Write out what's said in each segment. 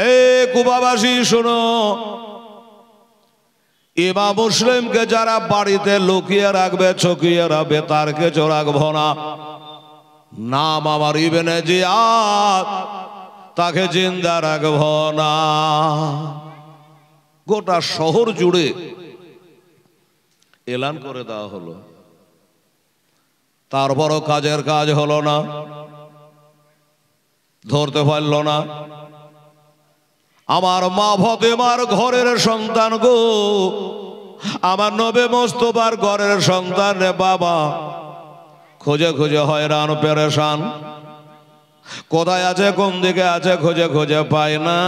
এই কুবাবাসী শোনো, ইমাম মুসলিমকে যারা বাড়িতে লুকিয়ে রাখবে, ছকিয়ে রাখবে, তার কিছু রাখবো না। নাম আমার ইবনে জিয়াদ, তাকে জিন্দা রাখবো না। গোটা শহর জুড়ে এলান করে দেওয়া হলো। তারপরও কাজের কাজ হলো না, ধরতে পারল না। আমার মা ফাতেমার ঘরের সন্তান গো, আমার নবী মুস্তাফার ঘরের সন্তান রে বাবা, খুঁজে খুঁজে হয়রান পেরেশান। কোথায় আছে, কোন দিকে আছে, খুঁজে খুঁজে পায় না।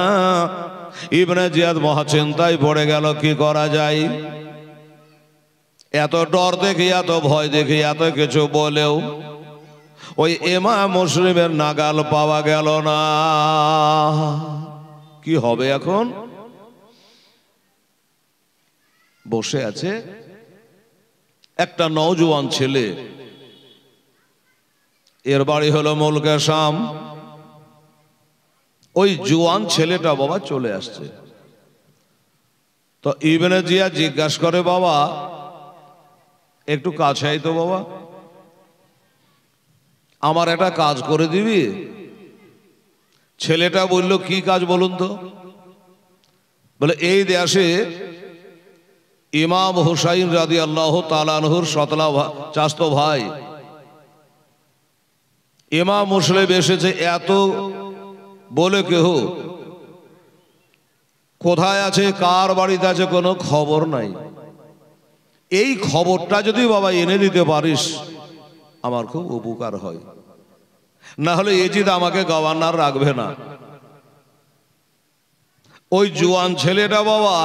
ইবনে জিয়াদ মহা চিন্তায় পড়ে গেল, কি করা যায়। এত ডর দেখি, এত ভয় দেখি, এত কিছু বলেও ওই ইমাম মুসলিমের নাগাল পাওয়া গেল না। কি হবে এখন? বসে আছে একটা নওজোয়ান ছেলে, এর বাড়ি হলো মুলকে শাম। ওই জোয়ান ছেলেটা বাবা চলে আসছে। তো ইবনে জিয়াদ জিজ্ঞাসা করে, বাবা একটু কাছে আই তো বাবা, আমার একটা কাজ করে দিবি। ছেলেটা বলল, কি কাজ বলুন তো? বলে, এই দেশে ইমাম হুসাইন রাদিয়াল্লাহু তাআলা আনহুর সতলা চাস্তো ভাই ইমাম মুসলিম এসেছে, এত বলে কেহ কোথায় আছে, কার বাড়িতে আছে, কোনো খবর নাই। এই খবরটা যদি বাবা এনে দিতে পারিস আমার খুব উপকার হয়, না হলে এজিদ আমাকে গভর্নর রাখবে না। ওই জোয়ান ছেলেটা বাবা,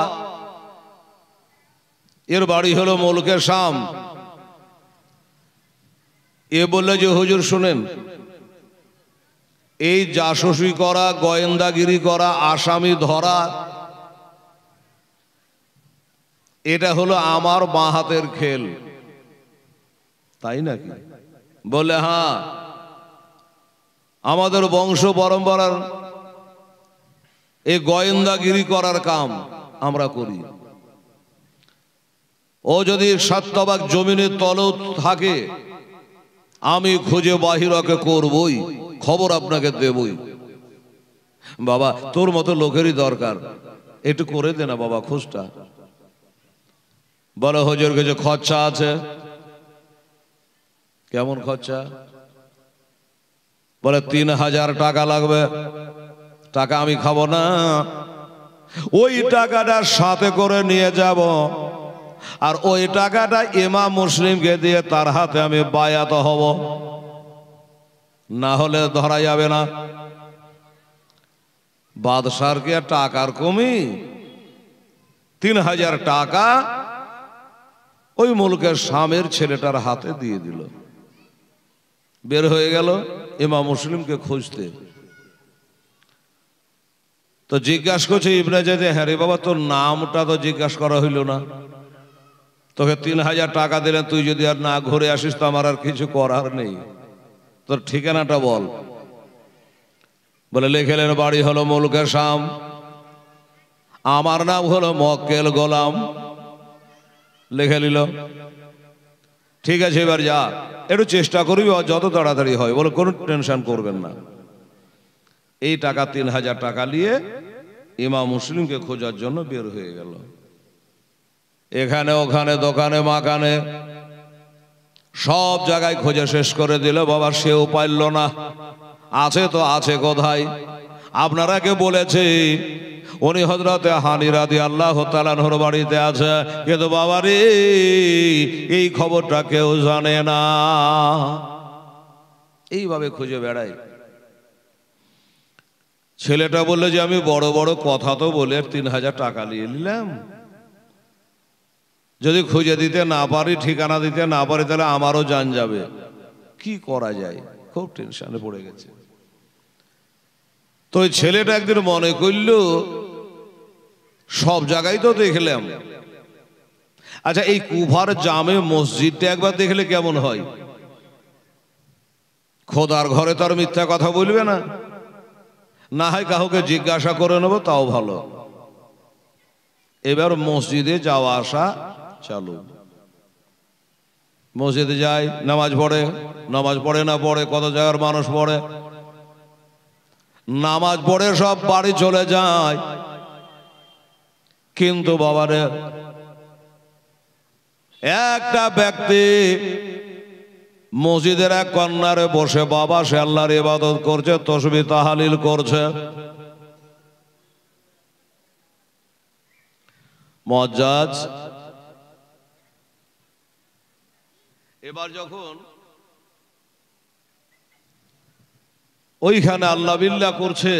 এর বাড়ি হলো মুলকে শাম। এ বললে যে, হুজুর শুনেন, এই জাসুসি করা, গোয়েন্দাগিরি করা, আসামি ধরা, এটা হলো আমার বাঁ হাতের খেল। তাই নাকি? বলে, হ্যাঁ, আমাদের বংশ পরম্পরার এই গোয়েন্দাগিরি করার কাম আমরা করি। ও যদি সত্যবাক জমিনের তলেও থাকে, আমি খুঁজে বাহিরকে করবই, খবর আপনাকে দেবই। বাবা তোর মতো লোকেরই দরকার, একটু করে দে না বাবা খোঁজটা। বলো, হুজুর কিছু খরচা আছে। কেমন খরচা? বলে, 3000 টাকা লাগবে। টাকা আমি খাবো না, ওই টাকাটা সাথে করে নিয়ে যাব, আর ওই টাকাটা ইমাম মুসলিমকে দিয়ে তার হাতে আমি বায়াত হব, না হলে ধরা যাবে না। বাদশার কি আর টাকার কমি? 3000 টাকা ওই মুলকের শামের ছেলেটার হাতে দিয়ে দিল। বের হয়ে গেল ইমাম মুসলিমকে খুঁজতে। তো জিজ্ঞাসা করছে ইবনে জিয়াদ, হ্যাঁ রে বাবা, তোর নামটা তো জিজ্ঞাসা করা হইল না। তোকে 3000 টাকা দিলেন, তুই যদি আর না ঘুরে আসিস তো আমার আর কিছু করার নেই, তোর ঠিকানাটা বল। বলে, লিখলেন, বাড়ি হলো মুলকে শাম, আমার নাম হলো মক্কেল গোলাম। লিখে নিল। ঠিক আছে, এবার যা, একটু চেষ্টা করবি যত তাড়াতাড়ি হয়। বলে, কোনো টেনশন করবেন না। এই টাকা 3000 টাকা নিয়ে ইমাম মুসলিমকে খোঁজার জন্য বের হয়ে গেল। এখানে ওখানে, দোকানে মাকানে, সব জায়গায় খোঁজে শেষ করে দিল। বাবা সেও পাইল না। আছে তো আছে কোথায়? আপনারা কে বলেছে উনি হযরতে হানি রাদিয়াল্লাহু তাআলা আনহুর বাড়িতে আছে, কিন্তু বাবা রে এই খবরটা কেউ জানে না। এইভাবে খুঁজে বেড়ায়। ছেলেটা বললো যে, আমি বড় বড় কথা তো বলে 3000 টাকা নিয়ে নিলাম, যদি খুঁজে দিতে না পারি, ঠিকানা দিতে না পারি, তাহলে আমারও জান যাবে। কি করা যায়? খুব টেনশনে পড়ে গেছে। তো ওই ছেলেটা একদিন মনে করল, সব জায়গায় তো দেখলাম, আচ্ছা এই কুফার জামে মসজিদটা একবার দেখলে কেমন হয়? খোদার ঘরে তো আর মিথ্যা কথা বলবে না। না হয় কাউকে জিজ্ঞাসা করে নেব, তাও ভালো। এবার মসজিদে যাওয়া আসা চালু। মসজিদে যায়, নামাজ পড়ে, নামাজ পড়ে না পড়ে, কত জায়গার মানুষ পড়ে, নামাজ পড়ে সব বাড়ি চলে যায়। কিন্তু বাবারে একটা ব্যক্তি মসজিদের এক কর্নারে বসে বাবা সে আল্লাহর ইবাদত করছে, তাসবিহ তাহলিল করছে। মুআজ্জাজ এবার যখন ওইখানে আল্লাহ বিল্লাহ করছে,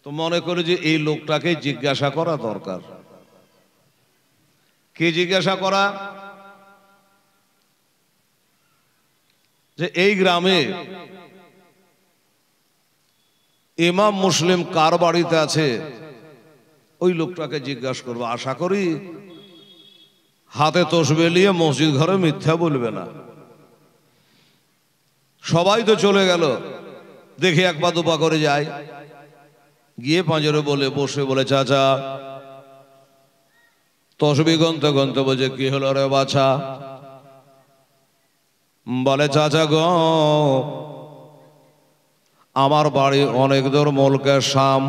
তো মনে করে যে এই লোকটাকে জিজ্ঞাসা করা দরকার। কি জিজ্ঞাসা করা? যে এই গ্রামে ইমাম মুসলিম কার বাড়িতে আছে, ওই লোকটাকে জিজ্ঞাসা করবো। আশা করি হাতে তসবিহ নিয়ে মসজিদ ঘরে মিথ্যা বলবে না। সবাই তো চলে গেল, দেখে এক পা দুপা করে যায়, গিয়ে পাঁজরে বলে বসে বলে, চাচা তসবিহ গন্তে গন্তে বলছে, কি হলো রে বাছা? বলে, চাচা গো, আমার বাড়ি অনেক দূর মুলকের শাম,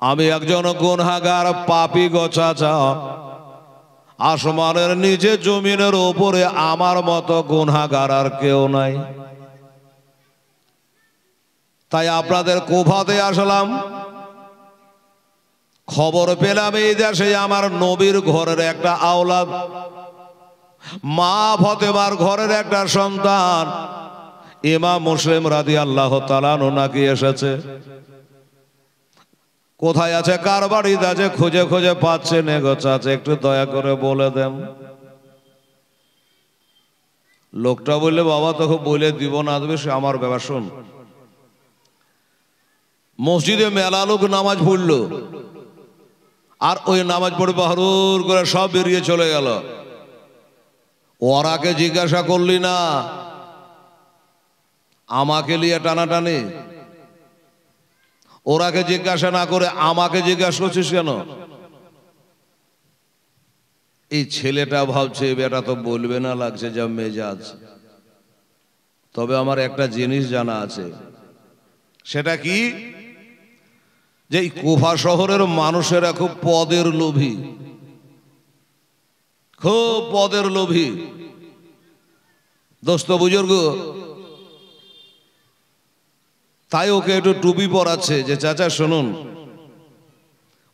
আমি একজন গুনহাগার পাপী গো চাচা। আসমানের নিচে জমিনের উপরে আমার মতো গুনহাগার আর কেউ নাই। তাই আপনাদের কুফাতে আসলাম, খবর পেলাম এই দেশে আমার নবীর ঘরের একটা আওলাদ, মা ফাতেমার ঘরের একটা সন্তান ইমাম মুসলিম রাদিয়াল্লাহু তাআলা আনহু নাকি এসেছে। কোথায় আছে, কার বাড়িতে আছে, খুঁজে খুঁজে পাচ্ছেন গো চাচা, একটু দয়া করে বলে দেন। লোকটা বললে, বাবা তোকে বলে দিব না দেবে সে আমার ব্যাপার। শোন, মসজিদে মেলা লোক নামাজ পড়লো, আর ওই নামাজ পড়ে বাহরুর করে সব বেরিয়ে চলে গেল। ওরাকে জিজ্ঞাসা করলি না, আমাকে নিয়ে টানাটানি। ওরাকে জিজ্ঞাসা না করে আমাকে জিজ্ঞাসা করছিস কেন? এই ছেলেটা ভাবছে বেটা তো বলবে না, লাগছে যা মেজাজ। তবে আমার একটা জিনিস জানা আছে, সেটা কি, যে এই কুফা শহরের মানুষেরা খুব পদের লোভী, খুব পদের লোভী। দোস্ত বুজুর্গ, তাই ওকে একটু টুপি পরাচ্ছে যে চাচা শুনুন,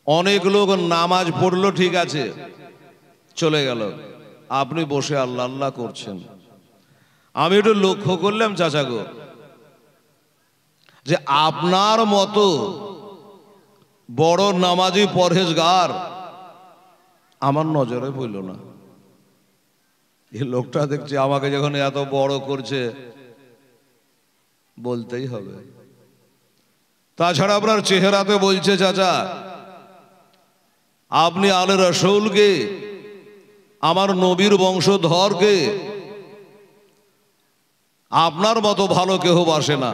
অনেক লোক নামাজ পড়লো ঠিক আছে চলে গেল, আপনি বসে আল্লাহ আল্লাহ করছেন। আমি একটু লক্ষ্য করলাম চাচা গো, যে আপনার মতো বড় নামাজি পরহেজগার আমার নজরে পড়ল না। এই লোকটা দেখছি আমাকে যখন এত বড় করছে, বলতেই হবে। তাছাড়া আপনার চেহারাতে বলছে চাচা আপনি আলে রসুলকে, আমার নবীর বংশধরকে আপনার মতো ভালো কেউ বাসে না।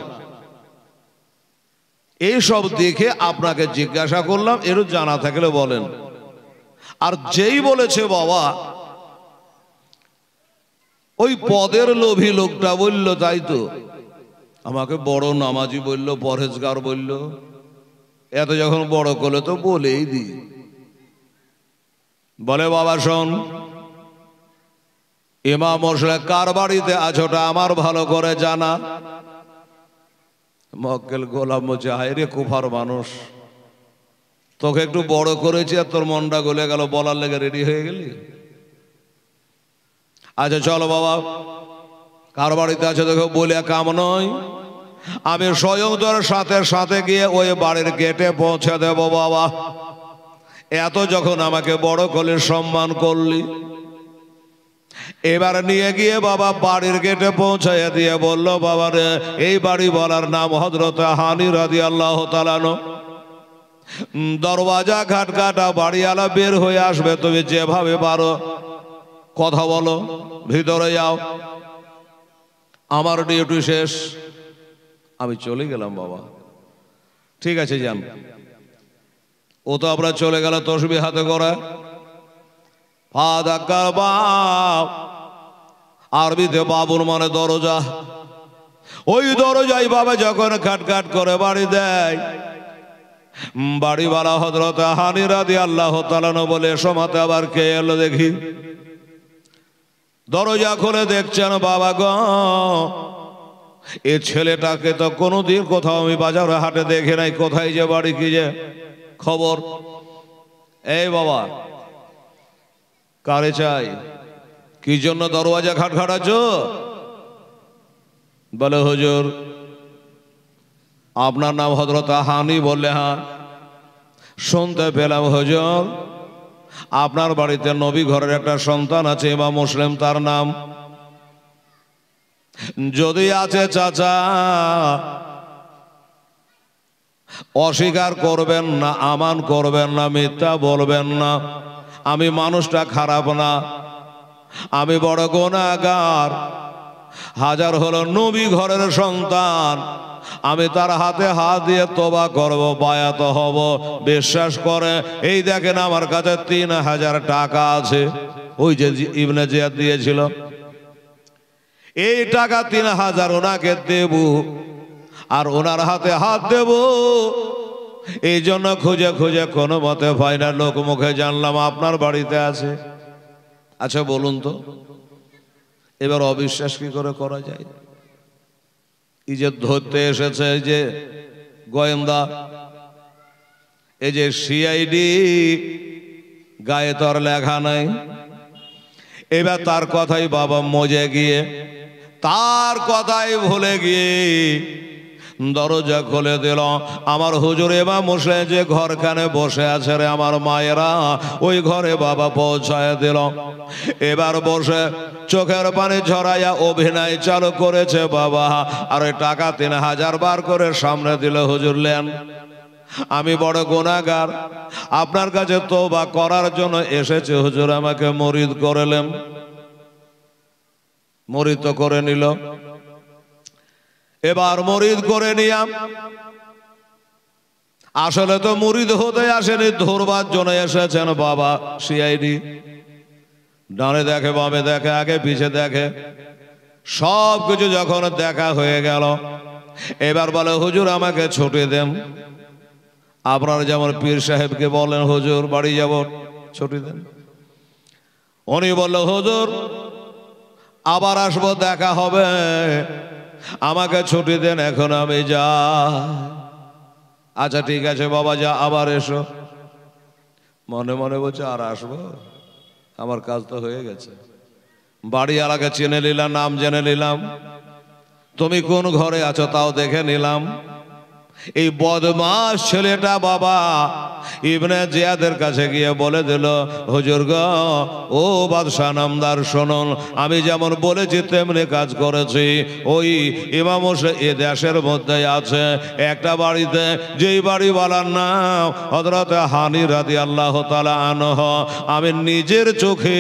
এইসব দেখে আপনাকে জিজ্ঞাসা করলাম, এরও জানা থাকলে বলেন। আর যেই বলেছে বাবা ওই পদের লোভী লোকটা বলল, তাই তো আমাকে বড় নামাজি বলল, পরহেজগার বলল, এত যখন বড় করলে তো বলেই দি। বলে, বাবা শোন, ইমাম মুসলিম কার বাড়িতে আছোটা আমার ভালো করে জানা। মক্কেল গোলাম মুজাহির রে, কুফার মানুষ, তোকে একটু বড় করেছি আর তোর মনটা গলে গেল, বলার লেগে রেডি হয়ে গেলি। আচ্ছা চলো বাবা, কার বাড়িতে আছে দেখো, বলে কাম নয়, আমি স্বয়ং তোর সাথে সাথে গিয়ে ওই বাড়ির গেটে পৌঁছে দেব বাবা। এত যখন আমাকে বড় করে সম্মান করলি, এবার নিয়ে গিয়ে বাবা বাড়ির গেটে পৌঁছাইয়া দিয়ে বলল, বাবা রে, এই বাড়ি বলার নাম হযরত হানি রাদিয়াল্লাহু তাআলা আনহু। দরওয়াজা ঘাটকাটা বাড়িওয়ালা বের হয়ে আসবে, তুমি যেভাবে পারো কথা বলো, ভিতরে যাও, আমার ডিউটি শেষ, আমি চলে গেলাম বাবা। ঠিক আছে যান। ও তো আমরা চলে গেল তসবি হাতে করে। ফাদাক্কার বাব, আরবিতে বাবুর মানে দরজা। ওই দরজায় বাবা যখন খাটখাট করে বাড়ি দেয়, বাড়িওয়ালা হযরত হানি রাদিয়াল্লাহু তাআলা বলে, সমাতে আবার কে এলো দেখি। দরজা খুলে দেখছেন বাবা গো, এই ছেলেটাকে তো কোনোদিন কোথাও আমি বাজারে হাটে দেখে নাই, কোথায় যে বাড়ি কি যে খবর। এই বাবা কারে চাই, কি জন্য দরওয়াজা খাটখাটাচ্ছ? বলে হুজুর আপনার নাম হযরত হানি? বললে হ্যাঁ। শুনতে পেলাম হুজুর আপনার বাড়িতে নবী ঘরের একটা সন্তান আছে, ইমাম মুসলিম তার নাম। যদি আছে চাচা অস্বীকার করবেন না, আমান করবেন না, মিথ্যা বলবেন না। আমি মানুষটা খারাপ না, আমি বড় গুনাহগার। হাজার হলো নবী ঘরের সন্তান, আমি তার হাতে হাত দিয়ে তওবা করব, বায়াত হব। বিশ্বাস করে এই দেখেন আমার কাছে 3000 টাকা আছে, ওই যে ইবনে জিয়াদ দিয়েছিল। এই টাকা 3000 ওনাকে দেব, আর ওনার হাতে হাত দেব। এই জন্য খুঁজে খুঁজে কোনো মতে পাই না, লোক মুখে জানলাম আপনার বাড়িতে আছে। আচ্ছা বলুন তো, এবার অবিশ্বাস কি করে করা যায়? এই যে ধরতে এসেছে, এই যে গোয়েন্দা, এই যে সিআইডি, গায়ে তো আর লেখা নাই। এবার তার কথাই বাবা মজে গিয়ে, তার কথাই ভুলে গিয়ে দরজা খুলে দিল। আমার হুজুর ইমাম মুসলিম যে ঘরখানে বসে আছে রে আমার মায়েরা, ওই ঘরে বাবা পৌঁছায় দিল। এবার বসে চোখের পানি ঝরাইয়া অভিনয় চালু করেছে বাবা। আর ওই টাকা 3000 বার করে সামনে দিল। হুজুর লেন, আমি বড় গুনাহগার, আপনার কাছে তওবা করার জন্য এসেছে। হুজুর আমাকে মুরিদ করলেন। মুরিদ তো করে নিল। এবার মুরিদ করে নিয়াম, আসলে তো মুরিদ হতে আসেনি, ধরবার জন্য এসেছেন বাবা সিআইডি। ডানে দেখে, বামে দেখে, আগে পিছে দেখে, সব কিছু যখন দেখা হয়ে গেল, এবার বলে হুজুর আমাকে ছুটি দেন। আপনারা যেমন পীর সাহেবকে বলেন হুজুর বাড়ি যাব, ছুটি দেন। উনি বলল হুজুর আবার আসবো, দেখা হবে, আমাকে ছুটি দেন, এখন আমি যা। আচ্ছা ঠিক আছে বাবা যা, আবার এসো। মনে মনে বলছে আর আসবো, আমার কাজ তো হয়ে গেছে। বাড়ি আলাকে চিনে নিলাম, নাম জেনে নিলাম, তুমি কোন ঘরে আছো তাও দেখে নিলাম। এই বদমাস ছেলেটা বাবা ইবনে জিয়াদের কাছে গিয়ে বলে দিল, হুজুর গো, ও বাদশাহ নামদার শুনুন, আমি যেমন বলেছি তেমনি কাজ করেছি। ওই ইমাম মুসলিম এ দেশের মধ্যে আছে একটা বাড়িতে, যেই বাড়িওয়ালার নাম হযরত হানি রাদিয়াল্লাহু তাআলা আনহু। আমি নিজের চোখে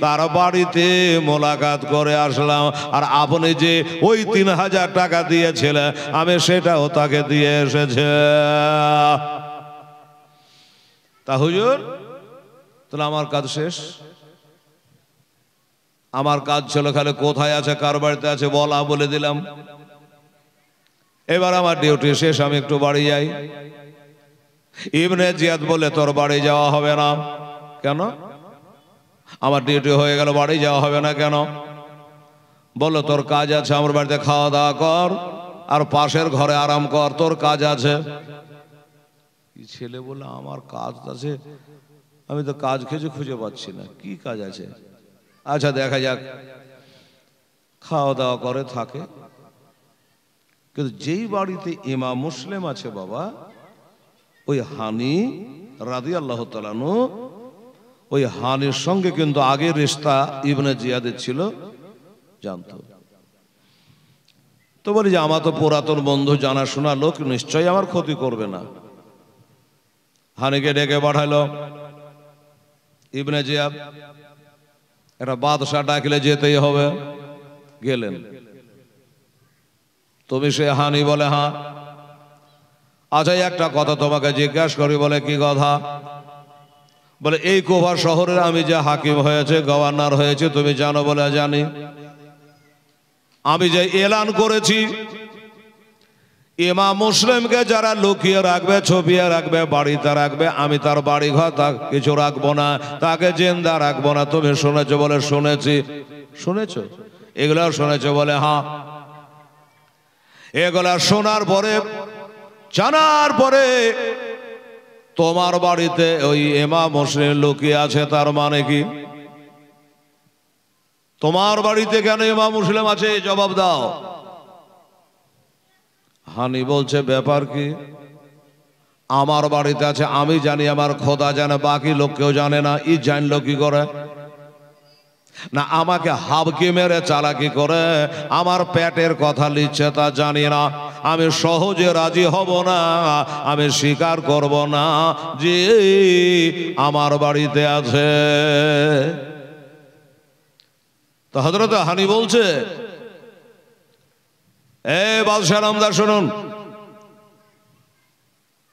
তার বাড়িতে মোলাকাত করে আসলাম। আর আপনি যে ওই 3000 টাকা দিয়েছিলেন, আমি সেটাও তাকে দিয়ে এসেছে। তা হুজুর তাহলে আমার কাজ শেষ। আমার কাজ ছিল খালি কোথায় আছে, কার বাড়িতে আছে বলা, বলে দিলাম। এবার আমার ডিউটি শেষ, আমি একটু বাড়ি যাই। ইবনে জিয়াদ বলে তোর বাড়ি যাওয়া হবে না। কেন? আমার ডিউটি হয়ে গেল, বাড়ি যাওয়া হবে না কেন? বললো তোর কাজ আছে, আমার বাড়িতে খাওয়া দাওয়া কর আর পাশের ঘরে আরাম কর, তোর কাজ আছে। ছেলে বলে আমার কাজ আছে, আমি তো কাজ খুঁজে পাচ্ছি না, কি কাজ আছে? আচ্ছা দেখা যাক। খাওয়া দাওয়া করে থাকে, কিন্তু যেই বাড়িতে ইমাম মুসলিম আছে বাবা, ওই হানি রাদিয়াল্লাহু তাআলা আনহু, ওই হানির সঙ্গে কিন্তু আগের রিশতা ইবনে জিয়াদের ছিল, জানতো। তো বলি যে আমার তো পুরাতন বন্ধু, জানাশোনা লোক, নিশ্চয়ই আমার ক্ষতি করবে না। হানিকে ডেকে পাঠালো। ইবনে জিয়াদ একটা বাদশা ডাকলে যেতেই হবে, গেলেন। তুমি সে হানি? বলে হ্যাঁ। আচ্ছা একটা কথা তোমাকে জিজ্ঞাসা করি। বলে কি কথা? বলে এই কুফা শহরের আমি যে হাকিম হয়েছে, গভর্নর হয়েছে, তুমি জানো? বলে জানি। আমি যে এলান করেছি ইমাম মুসলিমকে যারা লুকিয়ে রাখবে, ছপিয়ে রাখবে, বাড়িতে রাখবে, আমি তার বাড়ি ঘর কিছু রাখবো না, তাকে জিন্দা রাখবো না। তুমি শুনেছো? বলে শুনেছি। শুনেছো? এগুলো শুনেছো? বলে হ্যাঁ। এগুলা শোনার পরে, জানার পরে তোমার বাড়িতে ওই ইমাম মুসলিম লুকিয়ে আছে, তার মানে কি? তোমার বাড়িতে কেন ইমাম মুসলিম আছে? জবাব দাও। হানি বলছে ব্যাপার কি? আমার বাড়িতে আছে, আমি জানি, আমার খোদা জানে, বাকি লোক কেউ জানে না। ই জানলো কি করে? না আমাকে হাবকি মেরে চালাকি করে আমার পেটের কথা লিখছে, তা জানি না। আমি সহজে রাজি হব না, আমি স্বীকার করব না যে আমার বাড়িতে আছে। তো হযরত হানি বলছে, এ বাদশাহ নামদার শুনুন,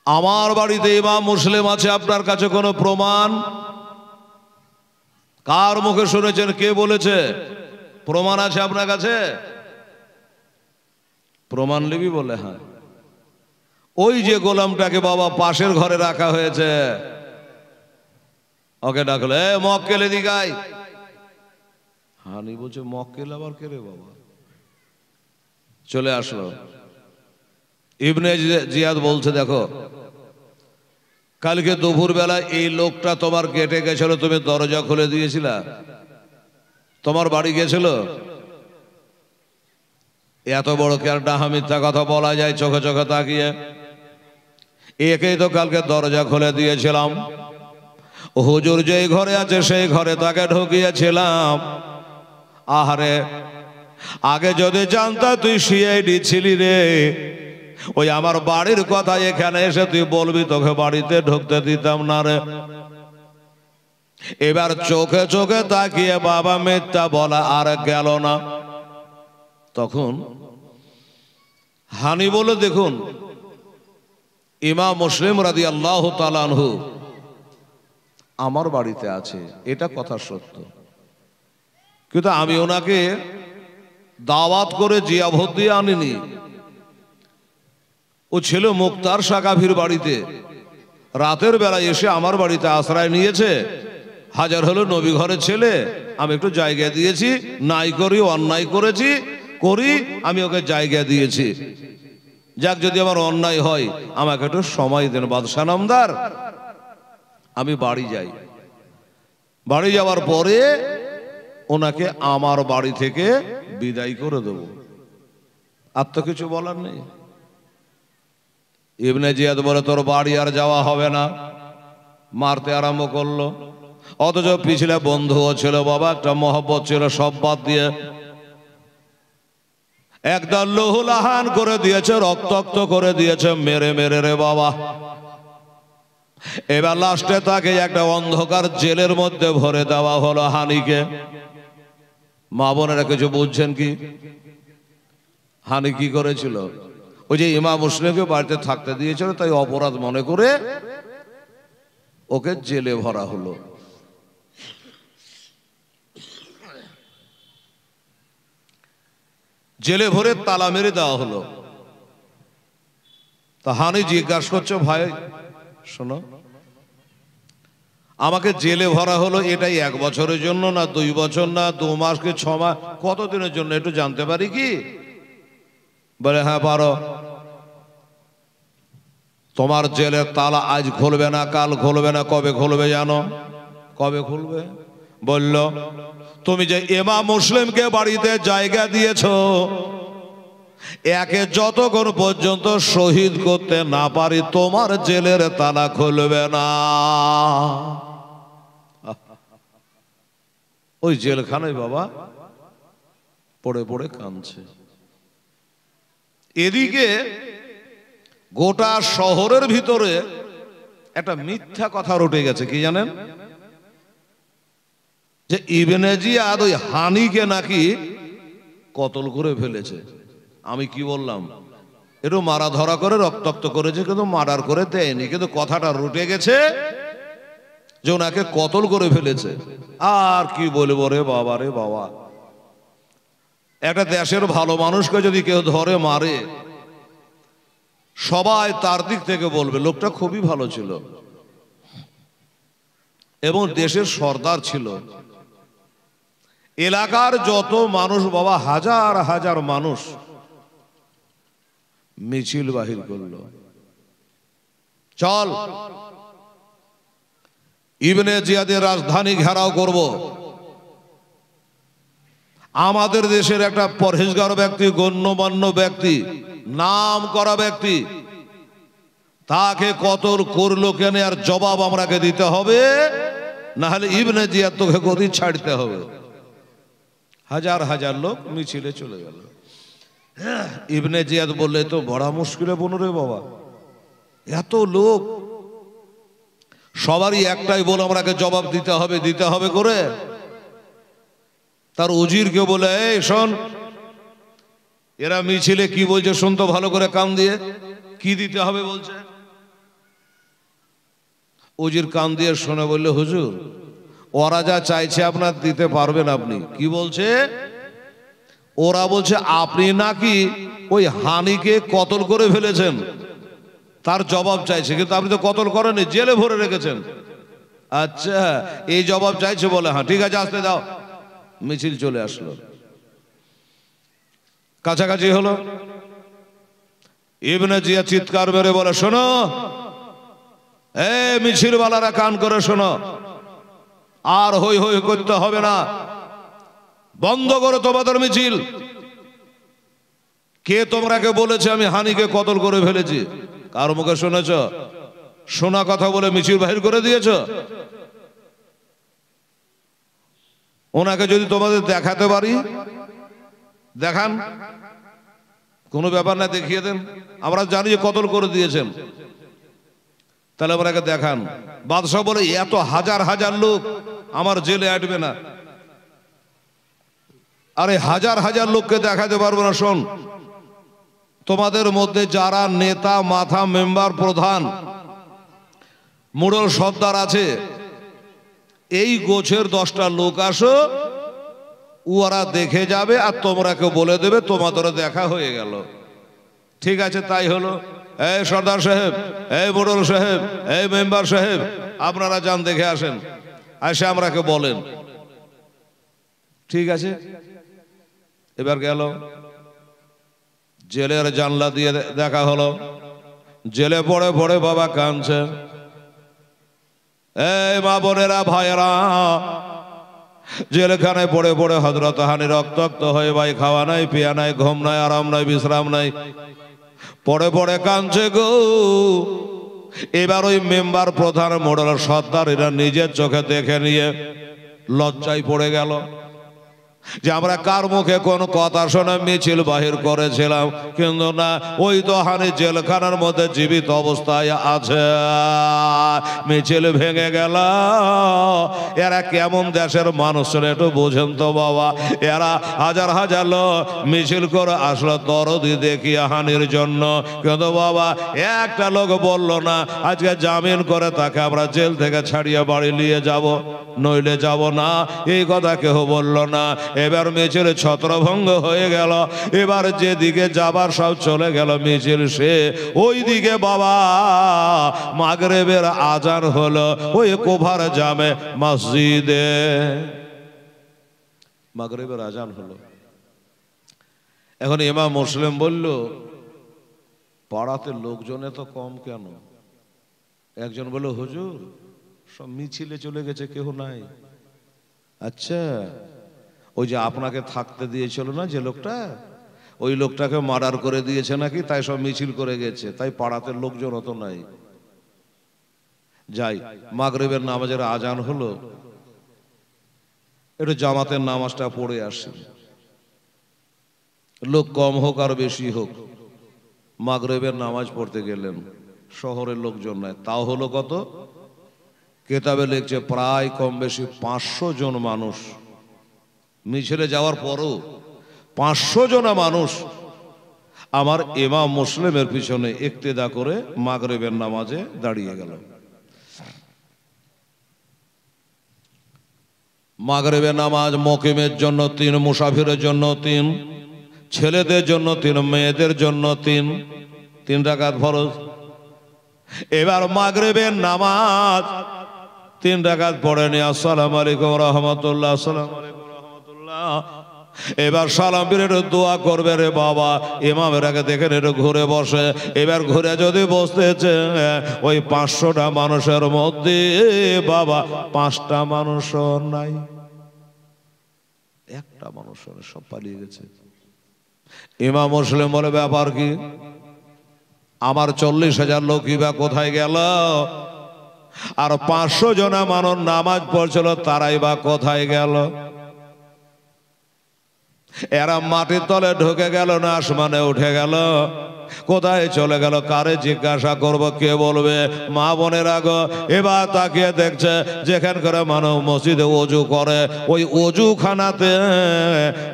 আমার বাড়িতে ইমাম মুসলিম আছে, আপনার কাছে কোনো প্রমাণ? কার মুখে শুনেছেন? কে বলেছে? প্রমাণ আছে আপনার কাছে? প্রমাণ লিবি? বলে হ্যাঁ। ওই যে গোলামটাকে বাবা পাশের ঘরে রাখা হয়েছে, ওকে ডাকলো, এ মক্কেল এদিকে আয়। হানি বলছে মক্কেল আবার কে রে বাবা? চলে আসলো। ইবনে জিয়াদ বলছে, দেখো কালকে দুপুর বেলা এই লোকটা তোমার গেটে গেছিল, তুমি দরজা খুলে দিয়েছিলা? তোমার বাড়ি গেছিল? এত বড় কি আর ডাহা মিথ্যা কথা বলা যায় চোখে চোখে তাকিয়ে? একেই তো কালকে দরজা খুলে দিয়েছিলাম। হুজুর যেই ঘরে আছে সেই ঘরে তাকে ঢুকিয়েছিলাম। আহারে, আগে যদি জানতা তুই সিআইডি ছিলি রে, ওই আমার বাড়ির কথা এখানে এসে তুই বলবি, তোকে বাড়িতে ঢুকতে দিতাম না রে। এবার চোখে চোখে তাকিয়ে বাবা মিথ্যা বলা আর গেল না। তখন হানি বলে, দেখুন ইমাম মুসলিম রাদিয়াল্লাহু তাআলা আনহু আমার বাড়িতে আছে, এটা কথা সত্য, কিন্তু আমি ওনাকে দাওয়াত করে জিয়াভত দিয়ে আনিনি। ও ছিল মুক্তার সাকাফির বাড়িতে, রাতের বেলা এসে আমার বাড়িতে আশ্রয় নিয়েছে। হাজার হলো নবী ঘরের ছেলে, আমি একটু জায়গা দিয়েছি, নাই করি অন্যায় করেছি করি, আমি ওকে জায়গা দিয়েছি। যাক, যদি আমার অন্যায় হয় আমাকে একটু সময় দেন বাদশাহ নামদার, আমি বাড়ি যাই। বাড়ি যাওয়ার পরে ওনাকে আমার বাড়ি থেকে বিদায় করে দেব, আর তো কিছু বলার নেই। ইবনে জিয়াদ বলে, তোর বাড়ি আর যাওয়া হবে না। মারতে আরম্ভ করলো। অথচ পিছলে বন্ধুও ছিল বাবা, একটা মহব্বত ছিল, সব বাদ দিয়ে একদম লহুলাহান করে দিয়েছে, রক্তাক্ত করে দিয়েছে, মেরে মেরে রে বাবা। এবার লাস্টে তাকে একটা অন্ধকার জেলের মধ্যে ভরে দেওয়া হলো হানিকে। মা বোনেরা কিছু বুঝছেন কি? হানি কি করেছিল? ওই যে ইমাম মুসলিমকে বাড়িতে থাকতে দিয়েছিল, তাই অপরাধ মনে করে ওকে জেলে ভরা হলো। জেলে ভরে তালা মেরে দেওয়া হলো। তা হানি জিজ্ঞাসা করছে, ভাই শোনো, আমাকে জেলে ভরা হলো, এটাই 1 বছরের জন্য না 2 বছর না 2 মাস কি 6 মাস, কতদিনের জন্য একটু জানতে পারি কি? বলে হ্যাঁ পারো। তোমার জেলের তালা আজ খুলবে না, কাল খুলবে না, কবে খুলবে জানো? কবে খুলবে? বলল, তুমি যে ইমাম মুসলিমকে বাড়িতে জায়গা দিয়েছো, একে যতক্ষণ পর্যন্ত শহীদ করতে না পারি তোমার জেলের তালা খুলবে না। ওই জেলখানায় বাবা পড়ে পড়ে কাঁদছে। এদিকে গোটা শহরের ভিতরে একটা মিথ্যা কথা রটে গেছে, কি জানেন? যে ইবনে জিয়াদ ওই হানিকে নাকি কতল করে ফেলেছে। আমি কি বললাম, একটু মারা ধরা করে রক্তাক্ত করেছে, কিন্তু মার্ডার করে দেয়নি, কিন্তু কথাটা রুটে গেছে যে ওনাকে কতল করে ফেলেছে। আর কি বলবো রে বাবা, রে বাবা, একটা দেশের ভালো মানুষকে যদি কেউ ধরে মারে, সবাই তার দিক থেকে বলবে লোকটা খুবই ভালো ছিল এবং দেশের সর্দার ছিল। এলাকার যত মানুষ বাবা, হাজার হাজার মানুষ মিছিল বাহির করলো, চল ইবনে জিয়াদের রাজধানী ঘেরাও করব। আমাদের দেশের একটা পরহেজগার ব্যক্তি, গণ্যমান্য ব্যক্তি, নাম করা ব্যক্তি, তাকে কতল করলো কেন, আর জবাব আমরাকে দিতে হবে, না হলে ইবনে জিয়াদ তোকে গদি ছাড়তে হবে। হাজার হাজার লোক মিছিলে চলে গেল। ইবনে জিয়াদ বললে তো বড় মুশকিলে বোন রে বাবা, এত লোক, সবারই একটাই বলে আমরাকে জবাব দিতে হবে করে। তার উজিরকে বলে, এই শোন, এরা মিছিলে কি বলছে শুনতো ভালো করে, কান দিয়ে, কি দিতে হবে বলছে। উজির কান দিয়ে শুনে বললে, হুজুর ওরা যা চাইছে আপনার দিতে পারবেন আপনি। কি বলছে? ওরা বলছে আপনি নাকি ওই হানিকে কতল করে ফেলেছেন, তার জবাব চাইছে, কিন্তু আপনি তো কতল করেননি, জেলে ভরে রেখেছেন। আচ্ছা, এই জবাব চাইছে বলে, হ্যাঁ ঠিক আছে আসতে দাও। মিছিল চলে আসলো, কাছাকাছি হলো। ইবনে জিয়া চিৎকার মেরে বলে, শোনো এ মিছিলওয়ালারা, কান করে শোনো, আর হই হই করতে হবে না, বন্ধ করো তোমাদের মিছিল। কে তোমরাকে বলেছে আমি হানিকে কতল করে ফেলেছি? কার মুখে শুনেছ? শোনা কথা বলে মিছিল বাহির করে দিয়েছ? ওনাকে যদি তোমাদের দেখাতে পারি, দেখান, কোনো ব্যাপার না, দেখিয়ে দেন, আমরা জানি যে কতল করে দিয়েছেন, তাহলে ওনাকে দেখান। বাদশাহ বলে, এত হাজার হাজার লোক আমার জেলে আটবে না। আরে হাজার হাজার লোককে দেখাতে পারবো না। শোন, তোমাদের মধ্যে যারা নেতা, মাথা, মেম্বার, প্রধান, মুড়ল, সর্দার আছে, এই গোছের 10টা লোক আসো, ওরা দেখে যাবে আর তোমরাকে বলে দেবে তোমাদের দেখা হয়ে গেল। ঠিক আছে, তাই হলো। এই সর্দার সাহেব, এই মুড়ল সাহেব, এই মেম্বার সাহেব, আপনারা যান দেখে আসেন, এসে আমরাকে বলেন। ঠিক আছে, এবার গেল, জেলের জানলা দিয়ে দেখা হলো। জেলে পড়ে পড়ে বাবা কাঁদছে। এই মা বোনেরা, ভাইয়েরা, জেলখানে পড়ে পড়ে হযরত হানি রক্তাক্ত হয়ে, ভাই খাওয়া নাই, পিয়া নাই, ঘুম নাই, আরাম নাই, বিশ্রাম নাই, পড়ে পড়ে কাঁদছে গো। এবার ওই মেম্বার, প্রধান, মোড়ল, সর্দার এরা নিজের চোখে দেখে নিয়ে লজ্জায় পড়ে গেল যে আমরা কার মুখে কোন কথা শুনে মিছিল বাহির করেছিলাম, কিন্তু না, ওই তো হানি জেলখানার মধ্যে জীবিত অবস্থায় আছে। মিছিল ভেঙে গেল। এরা কেমন দেশের মানুষ একটু বোঝেন তো বাবা। এরা হাজার হাজার লোক মিছিল করে আসলো দরদি দেখিয়ে হানির জন্য, কিন্তু বাবা একটা লোক বলল না আজকে জামিন করে তাকে আমরা জেল থেকে ছাড়িয়ে বাড়ি নিয়ে যাব, নইলে যাব না, এই কথা কেউ বলল না। এবার মিছিল ছত্রভঙ্গ হয়ে গেল। এবার যেদিকে যাবার সব চলে গেল মিছিল, সে ওই দিকে বাবা মাগরিবের আজান হলো ওই কোভার জামে মসজিদে। মাগরিবের আজান হলো। এখন ইমাম মুসলিম বলল, পাড়াতে লোকজন এত কম কেন? একজন বলল, হুজুর সব মিছিলে চলে গেছে, কেউ নাই। আচ্ছা, ওই যে আপনাকে থাকতে দিয়েছিল না যে লোকটা, ওই লোকটাকে মার্ডার করে দিয়েছে নাকি, তাই সব মিছিল করে গেছে, তাই পাড়াতে লোকজন অত নাই। যাই, মাগরিবের নামাজের আজান হলো, একটু জামাতের নামাজটা পড়ে আসি, লোক কম হোক আর বেশি হোক। মাগরিবের নামাজ পড়তে গেলেন, শহরের লোকজন নাই, তাও হলো কত? কেতাবে লিখছে প্রায় কম বেশি 500 জন মানুষ। মিছিলে যাওয়ার পরও 500 জন মানুষ আমার ইমাম মুসলিমের পিছনে ইক্তেদা করে মাগরিবের নামাজে দাঁড়িয়ে গেল। মাগরিবের নামাজ মুকিমের জন্য 3, মুসাফিরের জন্য 3, ছেলেদের জন্য 3, মেয়েদের জন্য 3 রাকাত ফরজ। এবার মাগরিবের নামাজ 3 রাকাত পড়ে নি, আসসালামু আলাইকুম রাহমাতুল্লাহ, আসসালামু আলাইকুম রাহমাতুল্লাহ। এবার সালাম ফিরে দোয়া করবে, রে বাবা ইমামের আগে দেখেন একটু ঘুরে বসে। এবার ঘুরে যদি বসতেছে ওই 500টা মানুষের মধ্যে বাবা 5টা মানুষও নাই, একটা মানুষ সব পালিয়ে গেছে। ইমাম মুসলিম বলে ব্যাপার কি, আমার 40,000 লোকই বা কোথায় গেল, আর 500 জনা মানুষ নামাজ পড়ছিল তারাই বা কোথায় গেল? এরা মাটির তলে ঢুকে গেল না আসমানে উঠে গেল? কোথায় চলে গেল? কারে জিজ্ঞাসা করব, কে বলবে? মা বোনের আগে এবার তাকিয়ে দেখছে যেখান করে মানব মসজিদে ওযু করে ওই ওযুখানাতে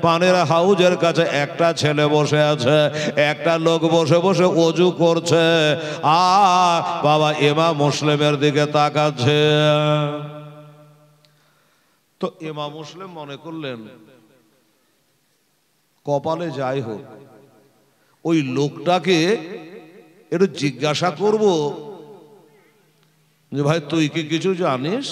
পানির হাউজের কাছে একটা ছেলে বসে আছে, একটা লোক বসে বসে ওযু করছে, আর বাবা ইমাম মুসলিমের দিকে তাকাচ্ছে। তো ইমাম মুসলিম মনে করলেন কপালে যাই হোক ওই লোকটাকে একটু জিজ্ঞাসা করব যে ভাই তুই কি কিছু জানিস?